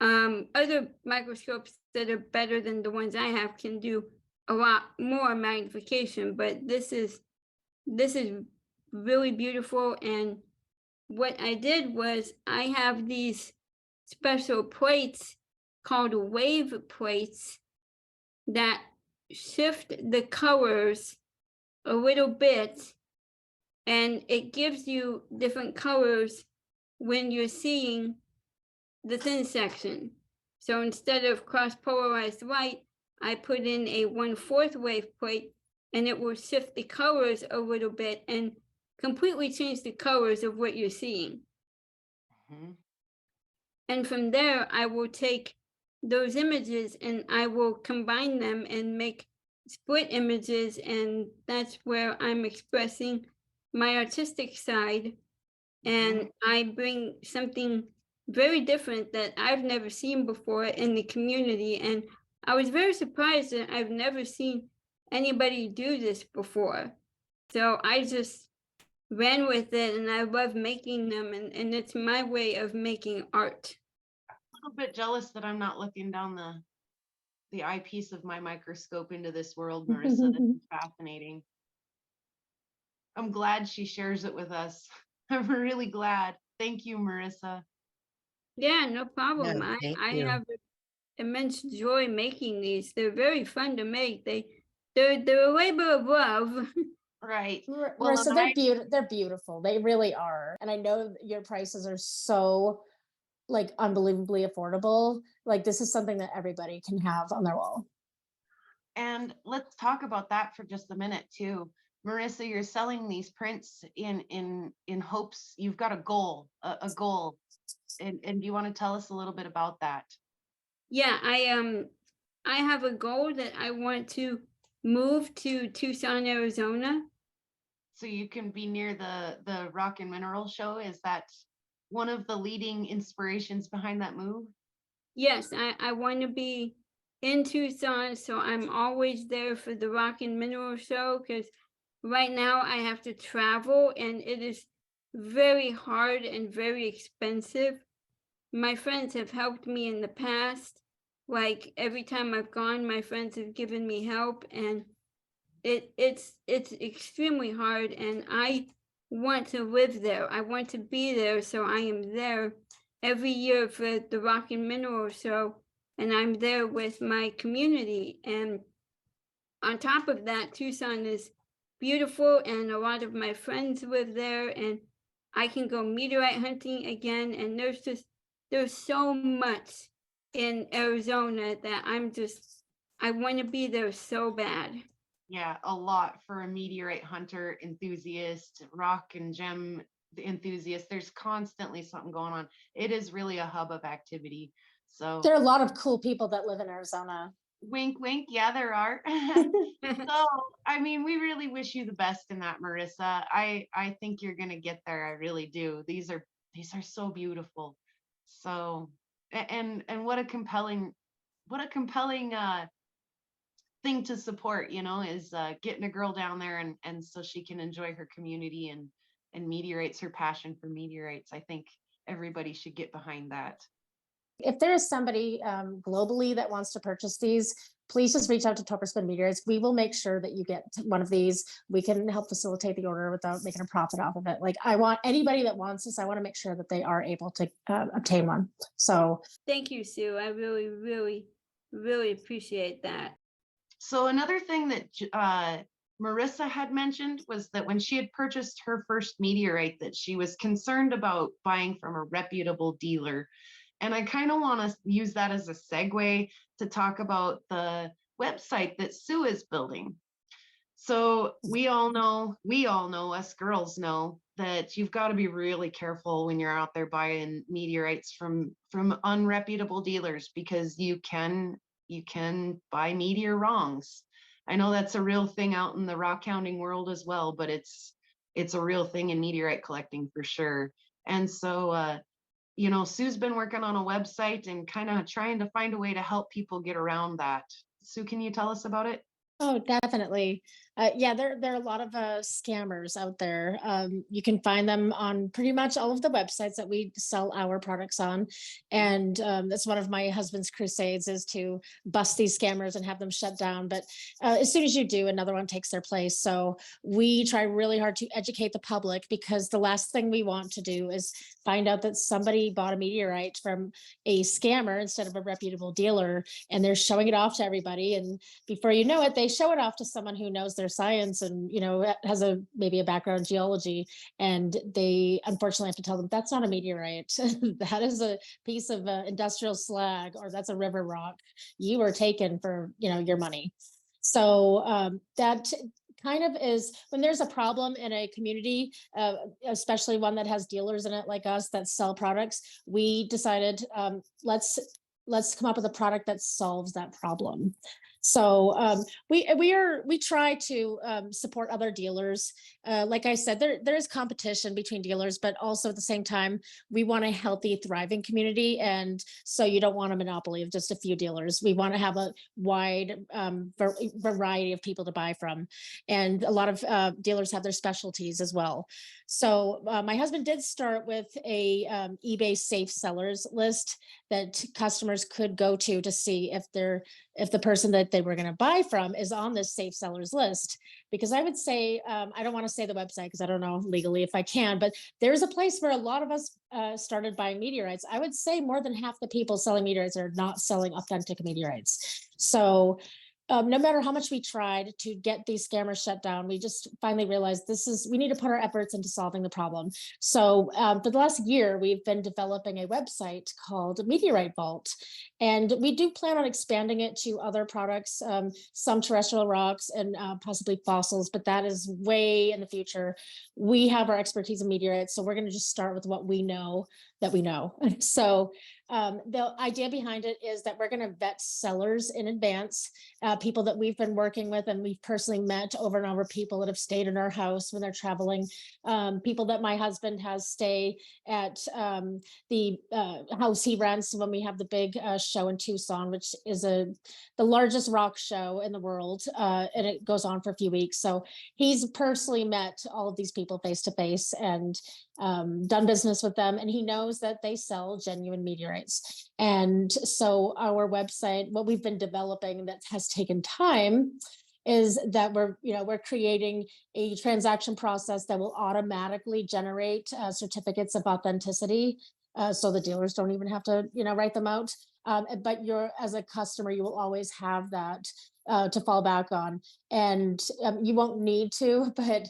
Speaker 5: Other microscopes that are better than the ones I have can do a lot more magnification, but this is really beautiful. And what I did was I have these special plates called wave plates that shift the colors a little bit, and it gives you different colors when you're seeing the thin section. So instead of cross-polarized light, I put in a 1/4 wave plate, and it will shift the colors a little bit and completely change the colors of what you're seeing.
Speaker 1: Mhm.
Speaker 5: And from there, I will take those images and I will combine them and make split images. And that's where I'm expressing my artistic side. And I bring something very different that I've never seen before in the community. And I was very surprised that I've never seen anybody do this before. So I just ran with it, and I love making them, and it's my way of making art.
Speaker 1: A little bit jealous that I'm not looking down the eyepiece of my microscope into this world, Marissa. This is fascinating. I'm glad she shares it with us. I'm really glad. Thank you, Marissa.
Speaker 5: Yeah, no problem.
Speaker 2: Yeah, thank
Speaker 5: I
Speaker 2: you.
Speaker 5: have immense joy making these. They're very fun to make. They're a labor of love.
Speaker 1: Right. Well,
Speaker 4: Marissa,
Speaker 1: and I,
Speaker 4: they're beautiful. They really are. And I know that your prices are so like unbelievably affordable. Like this is something that everybody can have on their wall.
Speaker 1: and let's talk about that for just a minute too. Marissa, you're selling these prints in hopes you've got a goal, a goal. And do you want to tell us a little bit about that?
Speaker 5: Yeah, I have a goal that I want to move to Tucson, Arizona.
Speaker 1: So you can be near the Rock and Mineral Show. Is that one of the leading inspirations behind that move?
Speaker 5: Yes, I want to be in Tucson, so I'm always there for the Rock and Mineral Show, because right now I have to travel and it is very hard and very expensive. My friends have helped me in the past. Like every time I've gone, my friends have given me help, and it's extremely hard, and I want to live there. I want to be there, so I am there every year for the Rock and Mineral Show, and I'm there with my community. And on top of that, Tucson is beautiful, and a lot of my friends live there, and I can go meteorite hunting again. And there's so much in Arizona that I want to be there so bad.
Speaker 1: Yeah, a lot for a meteorite hunter enthusiast, rock and gem enthusiast. There's constantly something going on. It is really a hub of activity. So
Speaker 4: There are a lot of cool people that live in Arizona.
Speaker 1: wink, wink. Yeah, there are. So, I mean, we really wish you the best in that, Marissa. I think you're gonna get there. I really do. These are so beautiful. So, and what a compelling thing to support, is getting a girl down there and so she can enjoy her community and meteorites, her passion for meteorites. I think everybody should get behind that.
Speaker 4: If there is somebody globally that wants to purchase these, please just reach out to Topherspin Meteorites. We will make sure that you get one of these. We can help facilitate the order without making a profit off of it. Like I want anybody that wants this, I want to make sure that they are able to obtain one. So
Speaker 5: Thank you, Sue. I really, really, really appreciate that.
Speaker 1: So another thing that Marissa had mentioned was that when she had purchased her first meteorite, that she was concerned about buying from a reputable dealer. And I kind of want to use that as a segue to talk about the website that Sue is building. So we all know, us girls know that you've got to be really careful when you're out there buying meteorites from unreputable dealers, because you can buy meteor wrongs. I know that's a real thing out in the rockhounding world as well, but it's a real thing in meteorite collecting for sure. And so you know, Sue's been working on a website and kind of trying to find a way to help people get around that. Sue, can you tell us about it?
Speaker 4: Oh, definitely. Yeah, there are a lot of scammers out there. You can find them on pretty much all of the websites that we sell our products on, and that's one of my husband's crusades is to bust these scammers and have them shut down. But as soon as you do, another one takes their place. So we try really hard to educate the public because the last thing we want to do is find out that somebody bought a meteorite from a scammer instead of a reputable dealer, and they're showing it off to everybody. And before you know it, they show it off to someone who knows their science and, you know, has maybe a background in geology, and they unfortunately have to tell them that's not a meteorite. That is a piece of industrial slag, or that's a river rock. You were taken for, you know, your money. So that kind of is when there's a problem in a community, especially one that has dealers in it like us that sell products, we decided let's come up with a product that solves that problem. So we try to support other dealers. Like I said, there is competition between dealers, but also at the same time, we want a healthy, thriving community. And so you don't want a monopoly of just a few dealers. We want to have a wide variety of people to buy from. And a lot of dealers have their specialties as well. So my husband did start with a eBay safe sellers list that customers could go to see if the person that they were going to buy from is on this safe sellers list. Because I would say, I don't want to say the website because I don't know legally if I can, but there's a place where a lot of us started buying meteorites. I would say more than half the people selling meteorites are not selling authentic meteorites. So no matter how much we tried to get these scammers shut down, we just finally realized we need to put our efforts into solving the problem. So for the last year, we've been developing a website called Meteorite Vault. And we do plan on expanding it to other products, some terrestrial rocks and possibly fossils, but that is way in the future. We have our expertise in meteorites, so we're going to just start with what we know that we know. So the idea behind it is that we're going to vet sellers in advance, people that we've been working with and we've personally met over and over, people that have stayed in our house when they're traveling, people that my husband has stay at the house he rents when we have the big show in Tucson, which is the largest rock show in the world, and it goes on for a few weeks. So he's personally met all of these people face to face and done business with them, and he knows that they sell genuine meteorites. And so our website, what we've been developing that has taken time, is that we're creating a transaction process that will automatically generate certificates of authenticity, so the dealers don't even have to write them out. But as a customer, you will always have that to fall back on, and you won't need to, but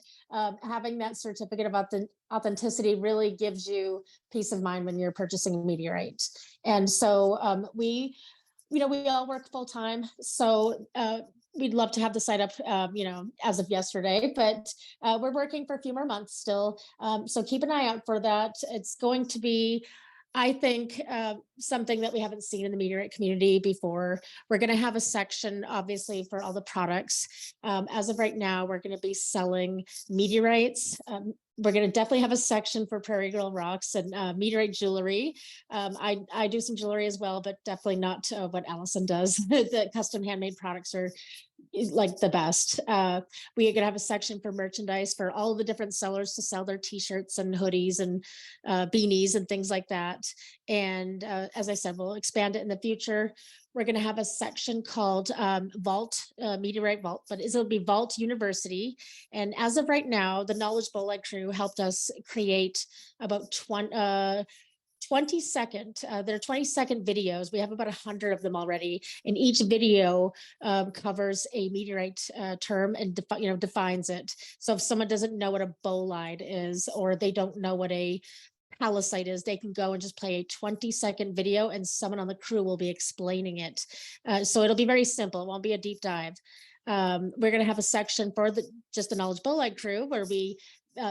Speaker 4: having that certificate of authenticity really gives you peace of mind when you're purchasing a meteorite. And so we all work full time, so we'd love to have the site up, as of yesterday, but we're working for a few more months still. So keep an eye out for that. It's going to be, I think, something that we haven't seen in the meteorite community before. We're going to have a section, obviously, for all the products. As of right now, we're going to be selling meteorites. We're going to definitely have a section for PrairieGirlRocks and meteorite jewelry. I do some jewelry as well, but definitely not what Allison does. The custom handmade products are like the best. We are going to have a section for merchandise for all of the different sellers to sell their t-shirts and hoodies and beanies and things like that. And as I said, we'll expand it in the future. We're going to have a section called Vault, Meteorite Vault, but it'll be Vault University. And as of right now, the Knowledge Bowl crew helped us create about 20-second, they're 20-second videos. We have about 100 of them already, and each video covers a meteorite term and defines it. So if someone doesn't know what a bolide is, or they don't know what a palisite is, they can go and just play a 20-second video and someone on the crew will be explaining it. So it'll be very simple. It won't be a deep dive. We're going to have a section for just the Knowledge Bolide crew where we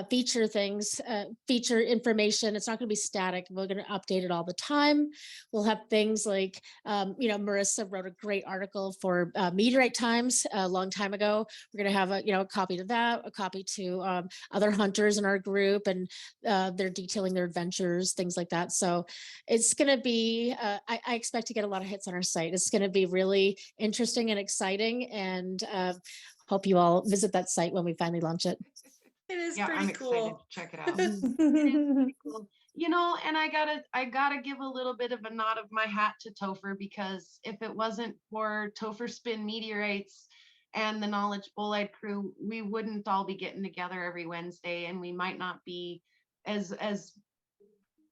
Speaker 4: feature things, feature information. It's not going to be static. We're going to update it all the time. We'll have things like, Marissa wrote a great article for Meteorite Times a long time ago. We're going to have a copy to that, a copy to other hunters in our group, and they're detailing their adventures, things like that. So it's going to be, I expect to get a lot of hits on our site. It's going to be really interesting and exciting, and hope you all visit that site when we finally launch it.
Speaker 2: It is
Speaker 1: Yeah,
Speaker 2: pretty
Speaker 1: I'm excited
Speaker 2: cool.
Speaker 1: to check it out. It is pretty cool. And I gotta give a little bit of a nod of my hat to Topher, because if it wasn't for Topherspin Meteorites and the Knowledge Bolide crew, we wouldn't all be getting together every Wednesday, and we might not be as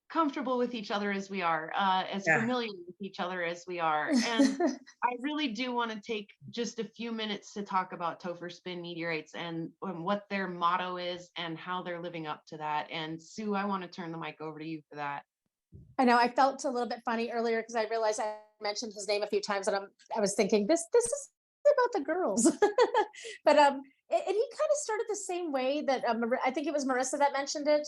Speaker 1: comfortable with each other as we are, as
Speaker 2: Yeah.
Speaker 1: familiar with each other as we are. And I really do want to take just a few minutes to talk about Topherspin Meteorites and what their motto is and how they're living up to that. And Sue, I want to turn the mic over to you for that.
Speaker 4: I know I felt a little bit funny earlier because I realized I mentioned his name a few times, and I was thinking this is about the girls, but and he kind of started the same way that I think it was Marissa that mentioned it.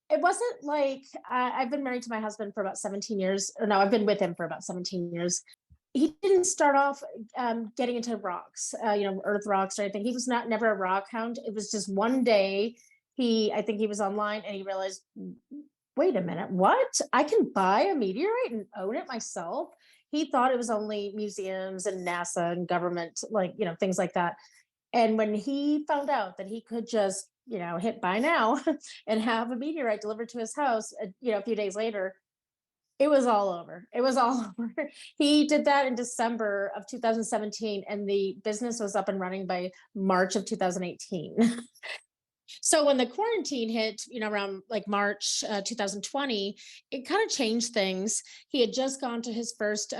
Speaker 4: It wasn't like I've been married to my husband for about 17 years, or no, I've been with him for about 17 years. He didn't start off getting into rocks, earth rocks or anything. He was never a rock hound. It was just one day I think he was online and he realized, wait a minute, what? I can buy a meteorite and own it myself. He thought it was only museums and NASA and government, things like that. And when he found out that he could just, hit buy now and have a meteorite delivered to his house, a few days later, it was all over. It was all over. He did that in December of 2017, and the business was up and running by March of 2018. So when the quarantine hit, around like March 2020, it kind of changed things. He had just gone to his first,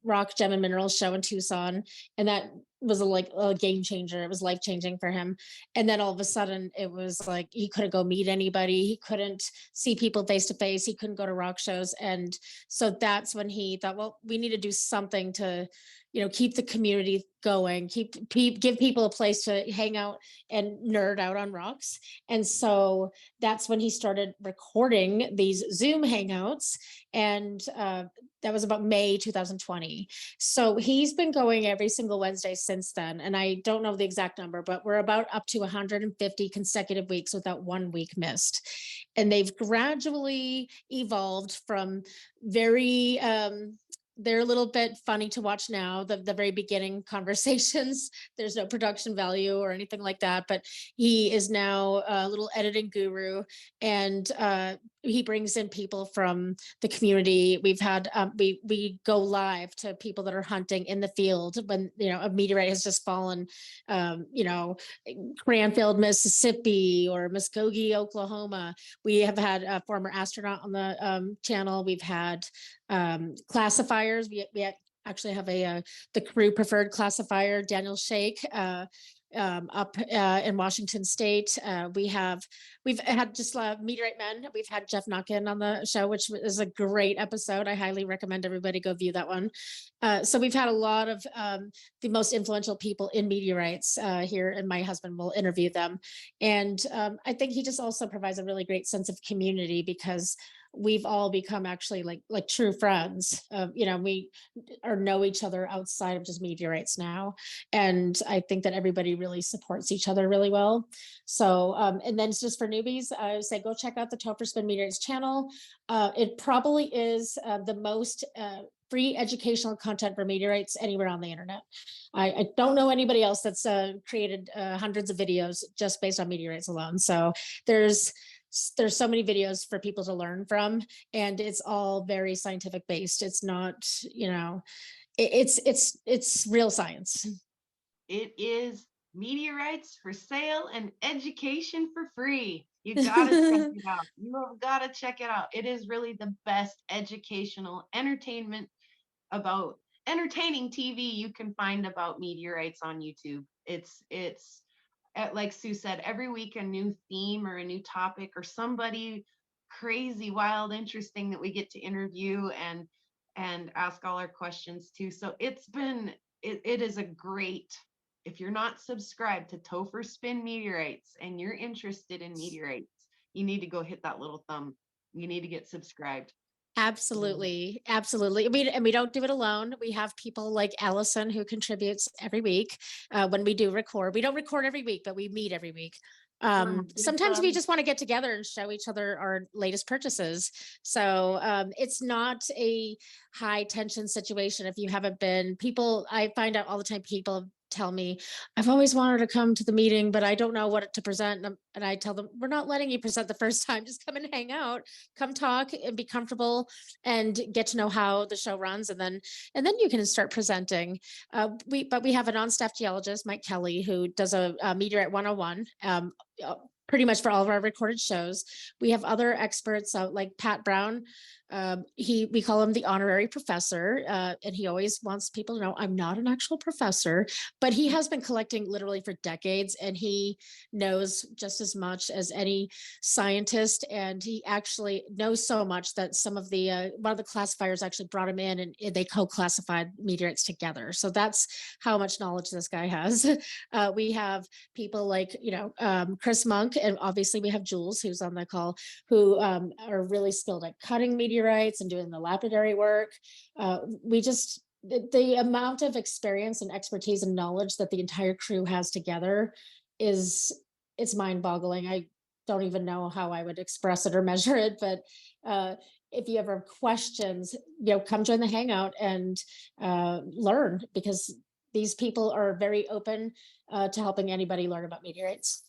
Speaker 4: rock, gem, and mineral show in Tucson, and that was a game changer. It was life changing for him. And then all of a sudden, it was like he couldn't go meet anybody. He couldn't see people face to face. He couldn't go to rock shows, and so that's when he thought, well, we need to do something to keep the community going, give people a place to hang out and nerd out on rocks. And so that's when he started recording these Zoom hangouts. And that was about May 2020. So he's been going every single Wednesday since then. And I don't know the exact number, but we're about up to 150 consecutive weeks without 1 week missed. And they've gradually evolved from very, they're a little bit funny to watch now, the very beginning conversations. There's no production value or anything like that, but he is now a little editing guru, and he brings in people from the community. We've had, we go live to people that are hunting in the field when, a meteorite has just fallen, Cranfield, Mississippi, or Muskogee, Oklahoma. We have had a former astronaut on the channel. We've had classifiers. We actually have the crew preferred classifier, Daniel Shake, up in Washington State. We've had just Meteorite Men. We've had Jeff Knockin on the show, which is a great episode. I highly recommend everybody go view that one. So we've had a lot of the most influential people in meteorites here, and my husband will interview them. And I think he just also provides a really great sense of community, because we've all become actually like true friends. We know each other outside of just meteorites now. And I think that everybody really supports each other really well. So, and then it's just for newbies, I would say go check out the Topherspin Meteorites channel. It probably is the most free educational content for meteorites anywhere on the internet. I don't know anybody else that's created hundreds of videos just based on meteorites alone. So there's so many videos for people to learn from, and it's all very scientific based. It's not, it's real science.
Speaker 1: It is meteorites for sale and education for free. You gotta check it out. You have gotta check it out. It is really the best educational entertainment about entertaining TV you can find about meteorites on YouTube. It's like Sue said, every week a new theme or a new topic or somebody crazy, wild, interesting that we get to interview and ask all our questions to. So it is a great if you're not subscribed to Topherspin Meteorites and you're interested in meteorites, you need to go hit that little thumb. You need to get subscribed.
Speaker 4: Absolutely. Absolutely. And we don't do it alone. We have people like Allison who contributes every week when we do record. We don't record every week, but we meet every week. Sometimes we just want to get together and show each other our latest purchases. So it's not a high tension situation. If you haven't been, people, I find out all the time, people tell me, I've always wanted to come to the meeting, but I don't know what to present. And I tell them, we're not letting you present the first time. Just come and hang out, come talk and be comfortable and get to know how the show runs. And then you can start presenting. But we have an on-staff geologist, Mike Kelly, who does a Meteorite 101. Pretty much for all of our recorded shows. We have other experts like Pat Brown. We call him the honorary professor, and he always wants people to know I'm not an actual professor, but he has been collecting literally for decades, and he knows just as much as any scientist. And he actually knows so much that some of the one of the classifiers actually brought him in, and they co-classified meteorites together. So that's how much knowledge this guy has. We have people like Chris Monk, and obviously we have Jules, who's on the call, who are really skilled at cutting meteorites and doing the lapidary work. The amount of experience and expertise and knowledge that the entire crew has together it's mind-boggling. I don't even know how I would express it or measure it, but if you ever have questions, come join the hangout and learn, because these people are very open to helping anybody learn about meteorites.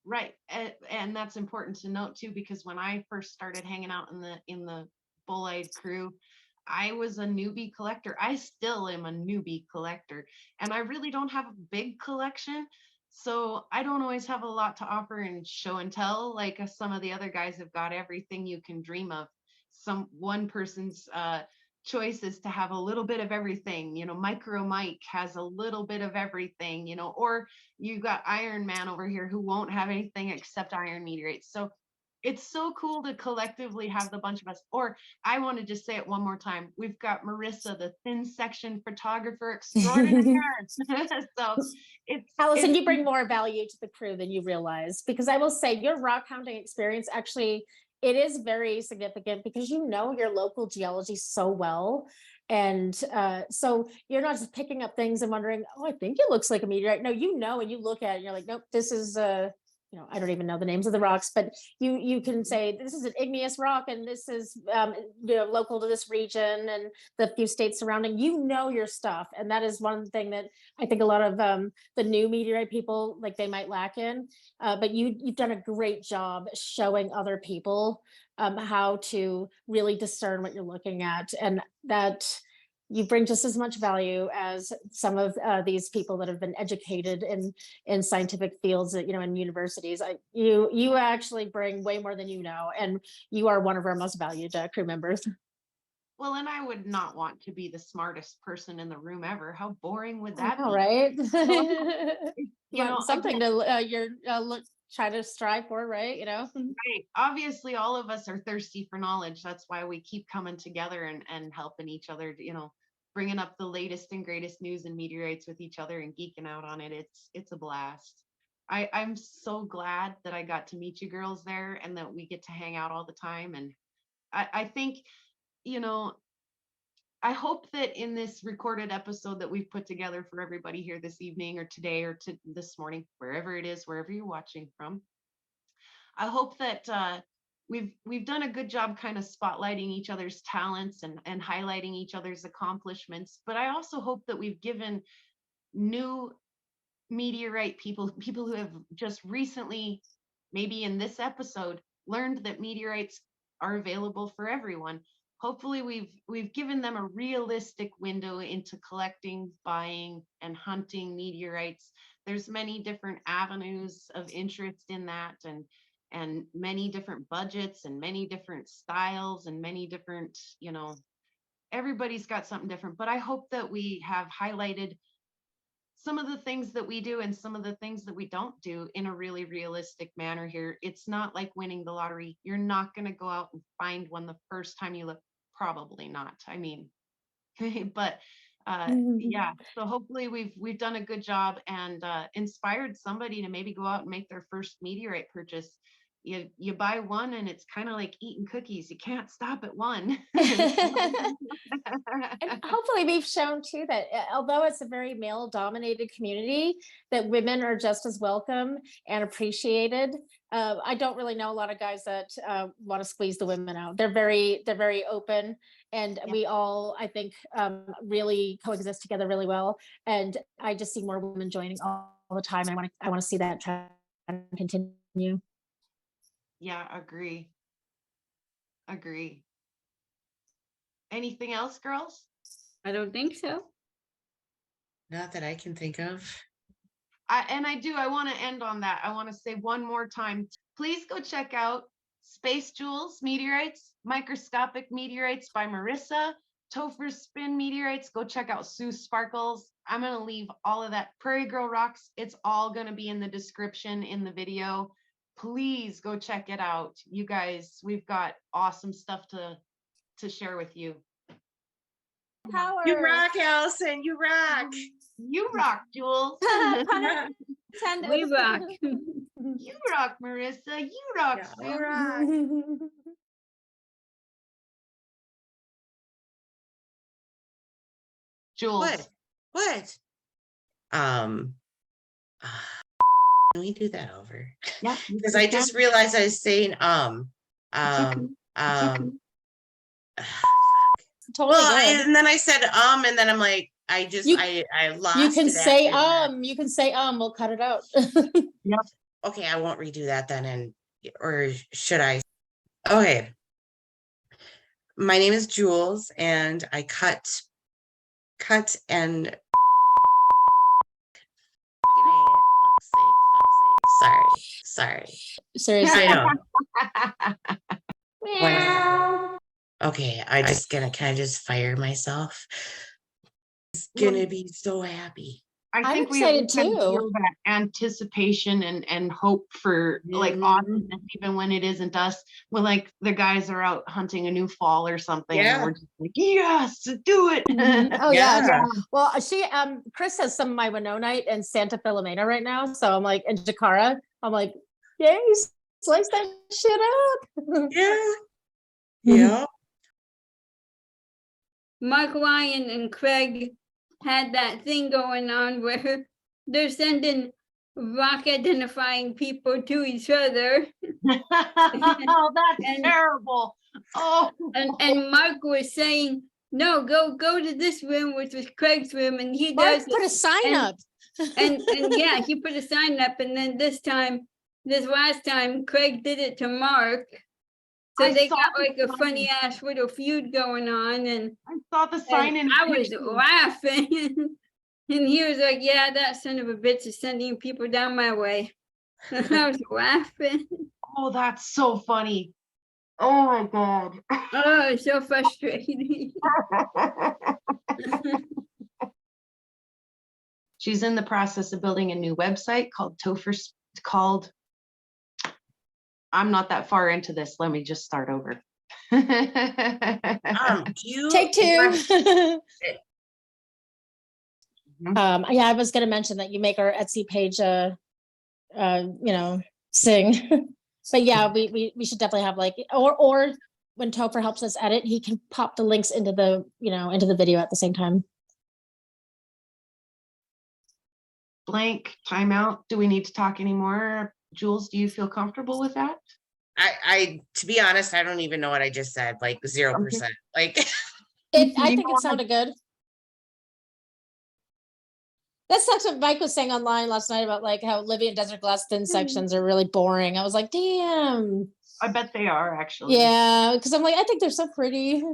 Speaker 1: Right. And that's important to note too, because when I first started hanging out in the Bull-Eyed crew, I was a newbie collector. I still am a newbie collector, and I really don't have a big collection. So I don't always have a lot to offer in show and tell. Like some of the other guys have got everything you can dream of. One person's choice is to have a little bit of everything. Micro Mike has a little bit of everything, or you got Iron Man over here who won't have anything except iron meteorites. So it's so cool to collectively have the bunch of us. Or I want to just say it one more time. We've got Marissa, the thin section photographer extraordinaire. So
Speaker 4: Allison, you bring more value to the crew than you realize, because I will say your rock hounding experience actually, it is very significant because you know your local geology so well. And so you're not just picking up things and wondering, oh, I think it looks like a meteorite. No, and you look at it and you're like, nope, this is I don't even know the names of the rocks, but you can say this is an igneous rock and this is local to this region and the few states surrounding. Your stuff, and that is one thing that I think a lot of the new meteorite people they might lack in. But you've done a great job showing other people how to really discern what you're looking at, and that you bring just as much value as some of these people that have been educated in scientific fields, in universities. You actually bring way more than and you are one of our most valued crew members.
Speaker 1: Well, and I would not want to be the smartest person in the room ever. How boring would that be?
Speaker 4: Right? Something
Speaker 1: again,
Speaker 4: to try to strive for, right?
Speaker 1: Right. Obviously, all of us are thirsty for knowledge. That's why we keep coming together and helping each other, bringing up the latest and greatest news and meteorites with each other and geeking out on it. It's a blast. I'm so glad that I got to meet you girls there and that we get to hang out all the time. And I think, I hope that in this recorded episode that we've put together for everybody here this evening or today or this morning, wherever it is, wherever you're watching from, I hope that we've done a good job kind of spotlighting each other's talents and highlighting each other's accomplishments. But I also hope that we've given new meteorite people who have just recently, maybe in this episode, learned that meteorites are available for everyone. Hopefully we've given them a realistic window into collecting, buying, and hunting meteorites. There's many different avenues of interest in that, and many different budgets and many different styles and many different, everybody's got something different. But I hope that we have highlighted some of the things that we do and some of the things that we don't do in a really realistic manner here. It's not like winning the lottery. You're not going to go out and find one the first time you look. Probably not. I mean, but Yeah, so hopefully we've done a good job and inspired somebody to maybe go out and make their first meteorite purchase. You buy one and it's kind of like eating cookies. You can't stop at one.
Speaker 4: And hopefully we've shown too that although it's a very male dominated community, that women are just as welcome and appreciated. I don't really know a lot of guys that want to squeeze the women out. They're very open, and
Speaker 1: Yeah.
Speaker 4: we all, I think, really coexist together really well. And I just see more women joining all the time. And I want to see that trend continue.
Speaker 1: Yeah, agree. Anything else, girls?
Speaker 5: I don't think so.
Speaker 2: Not that I can think of.
Speaker 1: I want to end on that. I want to say one more time, please go check out SpaceJules Meteorites, Microscopic Meteorites by Marissa, Topherspin Meteorites. Go check out Sue Sparkles. I'm going to leave all of that. PrairieGirlRocks. It's all going to be in the description in the video. Please go check it out. You guys, we've got awesome stuff to share with you.
Speaker 4: Power.
Speaker 2: You rock, Allison. You rock.
Speaker 1: You rock, Jules.
Speaker 4: Pun intended.
Speaker 5: We rock.
Speaker 1: You rock, Marissa. You rock,
Speaker 2: Yeah,
Speaker 1: Sue.
Speaker 2: all right.
Speaker 1: Jules.
Speaker 2: What? Can we do that over?
Speaker 1: Yeah.
Speaker 2: Because I just realized I was saying
Speaker 4: Totally
Speaker 2: well,
Speaker 4: good.
Speaker 2: and then I said and then I'm like, I lost.
Speaker 4: You can
Speaker 2: it
Speaker 4: say
Speaker 2: after that.
Speaker 4: you can say we'll cut it out.
Speaker 2: Okay, I won't redo that then, or should I? Okay. My name is Jules, and I cut and fuck's sake.
Speaker 4: Seriously.
Speaker 2: I know. Okay, I just gonna kind of just fire myself. It's gonna be so happy.
Speaker 1: I think we
Speaker 4: excited
Speaker 1: kind of
Speaker 4: too.
Speaker 1: feel that anticipation and hope for like
Speaker 2: Mhm.
Speaker 1: awesomeness, even when it isn't us. When like the guys are out hunting a new fall or something, and
Speaker 2: Yeah.
Speaker 1: we're just like, yes, do it.
Speaker 4: Oh yeah.
Speaker 2: Yeah.
Speaker 4: Well, Chris has some of my Winonite and Santa Filomena right now. So I'm like, and Jakara, I'm like, yay, slice that shit up.
Speaker 2: Yeah. Yeah.
Speaker 5: Mark Ryan and Craig had that thing going on where they're sending rock identifying people to each other.
Speaker 1: Oh, that's
Speaker 5: And-
Speaker 1: terrible. Oh,
Speaker 5: And Mark was saying, no, go to this room, which was Craig's room, and he
Speaker 4: Mark
Speaker 5: does
Speaker 4: put a sign
Speaker 5: and-
Speaker 4: up.
Speaker 5: and yeah, he put a sign up, and then this last time, Craig did it to Mark. So
Speaker 1: I
Speaker 5: they
Speaker 1: saw
Speaker 5: got
Speaker 1: the
Speaker 5: like a
Speaker 1: sign.
Speaker 5: funny ass little feud going on, and
Speaker 1: I saw the sign in.
Speaker 5: I was
Speaker 1: pictures.
Speaker 5: laughing. And he was like, yeah, that son of a bitch is sending people down my way. And I was laughing.
Speaker 1: Oh, that's so funny. Oh my God.
Speaker 5: Oh, it's so frustrating.
Speaker 1: She's in the process of building a new website called I'm not that far into this. Let me just start over.
Speaker 2: Do you
Speaker 4: Take two.
Speaker 1: Mhm.
Speaker 4: Yeah, I was gonna mention that you make our Etsy page sing. But yeah, we should definitely have like or when Topher helps us edit, he can pop the links into the video at the same time.
Speaker 1: Blank timeout. Do we need to talk anymore? Jules, do you feel comfortable with that?
Speaker 2: I to be honest, I don't even know what I just said, like 0%. Like
Speaker 4: I
Speaker 1: You
Speaker 4: think
Speaker 1: know
Speaker 4: it sounded good. That's what Mike was saying online last night about like how Livy and Desert Glass thin sections are really boring. I was like, damn.
Speaker 1: I bet they are actually.
Speaker 4: Yeah, because I'm like, I think they're so pretty.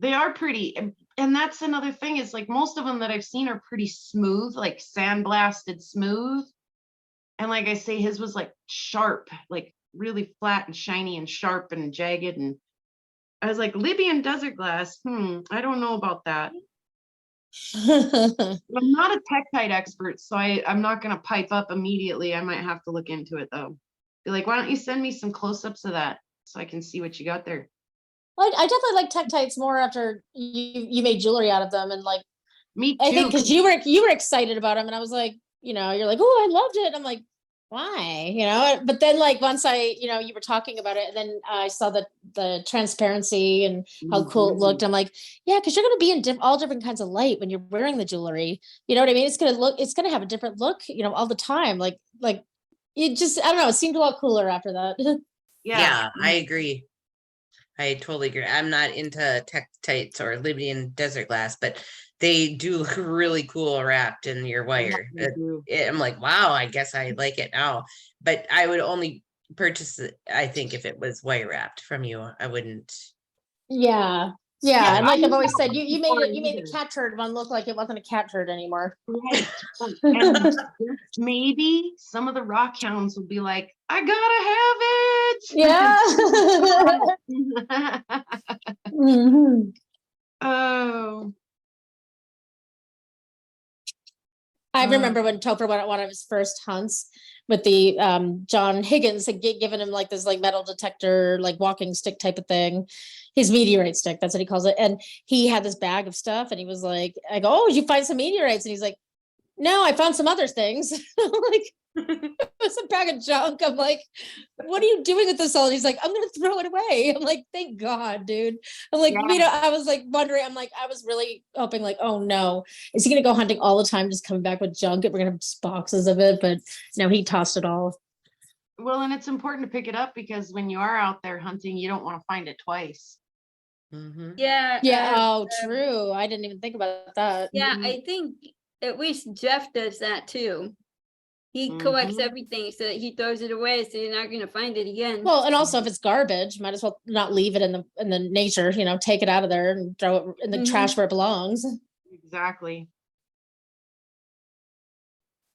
Speaker 1: They are pretty. And that's another thing is like most of them that I've seen are pretty smooth, like sandblasted smooth. And like I say, his was like sharp, like really flat and shiny and sharp and jagged. And I was like, Libyan desert glass. I don't know about that. I'm not a Tektite expert, so I'm not going to pipe up immediately. I might have to look into it though. Be like, why don't you send me some close-ups of that so I can see what you got there?
Speaker 4: Like I definitely like tektites more after you made jewelry out of them, and like
Speaker 1: Me too.
Speaker 4: I think because you were excited about them, and I was like, you know, you're like, oh, I loved it. I'm like, why, you know? But then like once you were talking about it, and then I saw the transparency and how cool it looked. I'm like, yeah, because you're gonna be in all different kinds of light when you're wearing the jewelry. You know what I mean? It's gonna have a different look, you know, all the time. Like it just, I don't know, it seemed a lot cooler after that.
Speaker 2: Yeah, I agree. I totally agree. I'm not into tektites or Libyan desert glass, but they do look really cool wrapped in your wire. I'm like, wow, I guess I like it now. But I would only purchase it, I think, if it was wire wrapped from you. I wouldn't.
Speaker 4: Yeah.
Speaker 1: Yeah,
Speaker 4: Yeah. And like I've
Speaker 1: I'm
Speaker 4: always
Speaker 1: not
Speaker 4: said, you
Speaker 1: looking
Speaker 4: made
Speaker 1: for
Speaker 4: the cat turd one look like it wasn't a cat turd anymore.
Speaker 1: Right. And maybe some of the rockhounds will be like, I gotta have it.
Speaker 4: Yeah. Mhm.
Speaker 1: Oh.
Speaker 4: I remember when Topher went on one of his first hunts with the John Higgins had given him like this like metal detector, like walking stick type of thing. His meteorite stick, that's what he calls it. And he had this bag of stuff and he was like, I go, oh, did you find some meteorites? And he's like, no, I found some other things. Like it was a bag of junk. I'm like, what are you doing with this all? And he's like, I'm gonna throw it away. I'm like, thank God, dude. I'm like,
Speaker 1: Yeah.
Speaker 4: you know, I was like wondering, I'm like, I was really hoping, like, oh no, is he gonna go hunting all the time, just coming back with junk and we're gonna have boxes of it? But no, he tossed it all.
Speaker 1: Well, and it's important to pick it up because when you are out there hunting, you don't want to find it twice.
Speaker 2: Mhm.
Speaker 5: Yeah.
Speaker 4: Yeah, oh true. I didn't even think about that.
Speaker 5: Yeah, I think at least Jeff does that too. He collects everything so that he throws it away so you're not gonna find it again.
Speaker 4: Well, and also if it's garbage, might as well not leave it in the nature, you know, take it out of there and throw it in the trash where it belongs.
Speaker 1: Exactly.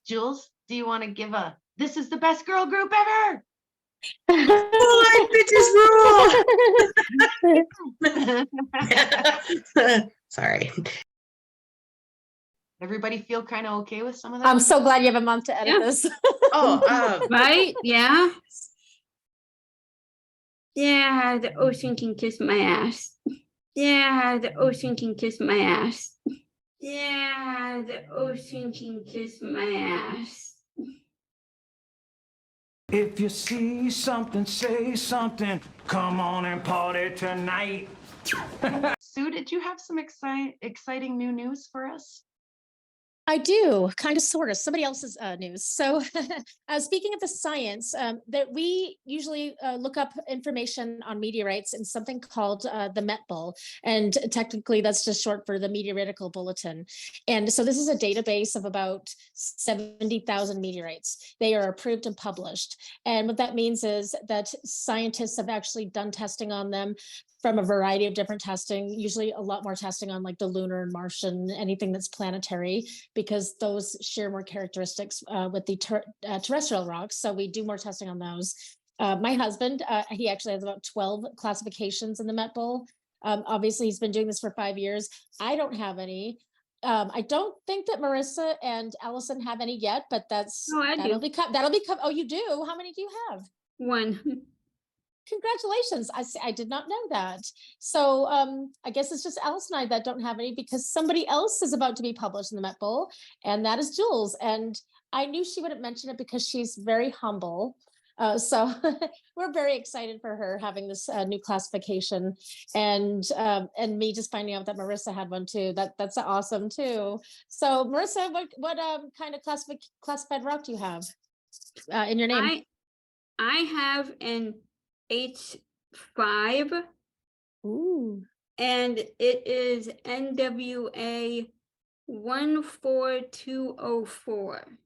Speaker 1: Jules, do you want to give this is the best girl group ever?
Speaker 2: Sorry.
Speaker 1: Everybody feel kind of okay with some of that?
Speaker 4: I'm so glad you have a month to edit this.
Speaker 2: Oh,
Speaker 5: right? Yeah. Yeah, the ocean can kiss my ass. Yeah, the ocean can kiss my ass. Yeah, the ocean can kiss my ass.
Speaker 6: If you see something, say something. Come on and party tonight.
Speaker 1: Sue, did you have some exciting new news for us?
Speaker 4: I do, kind of, sort of, somebody else's news. So speaking of the science, that we usually look up information on meteorites in something called the Met Bull. And technically that's just short for the Meteoritical Bulletin. And so this is a database of about 70,000 meteorites. They are approved and published. And what that means is that scientists have actually done testing on them from a variety of different testing, usually a lot more testing on like the lunar and Martian, anything that's planetary, because those share more characteristics with the terrestrial rocks. So we do more testing on those. My husband, he actually has about 12 classifications in the Met Bull. Obviously, he's been doing this for 5 years. I don't have any. I don't think that Marissa and Allison have any yet, but that'll become. Oh, you do? How many do you have?
Speaker 5: One.
Speaker 4: Congratulations. I did not know that. So I guess it's just Alice and I that don't have any because somebody else is about to be published in the Met Bull, and that is Jules. And I knew she wouldn't mention it because she's very humble. So we're very excited for her having this new classification, and me just finding out that Marissa had one too. That's awesome too. So Marissa, what kind of classified rock do you have in your name?
Speaker 5: I have an H5.
Speaker 4: Ooh.
Speaker 5: And it is NWA 14204.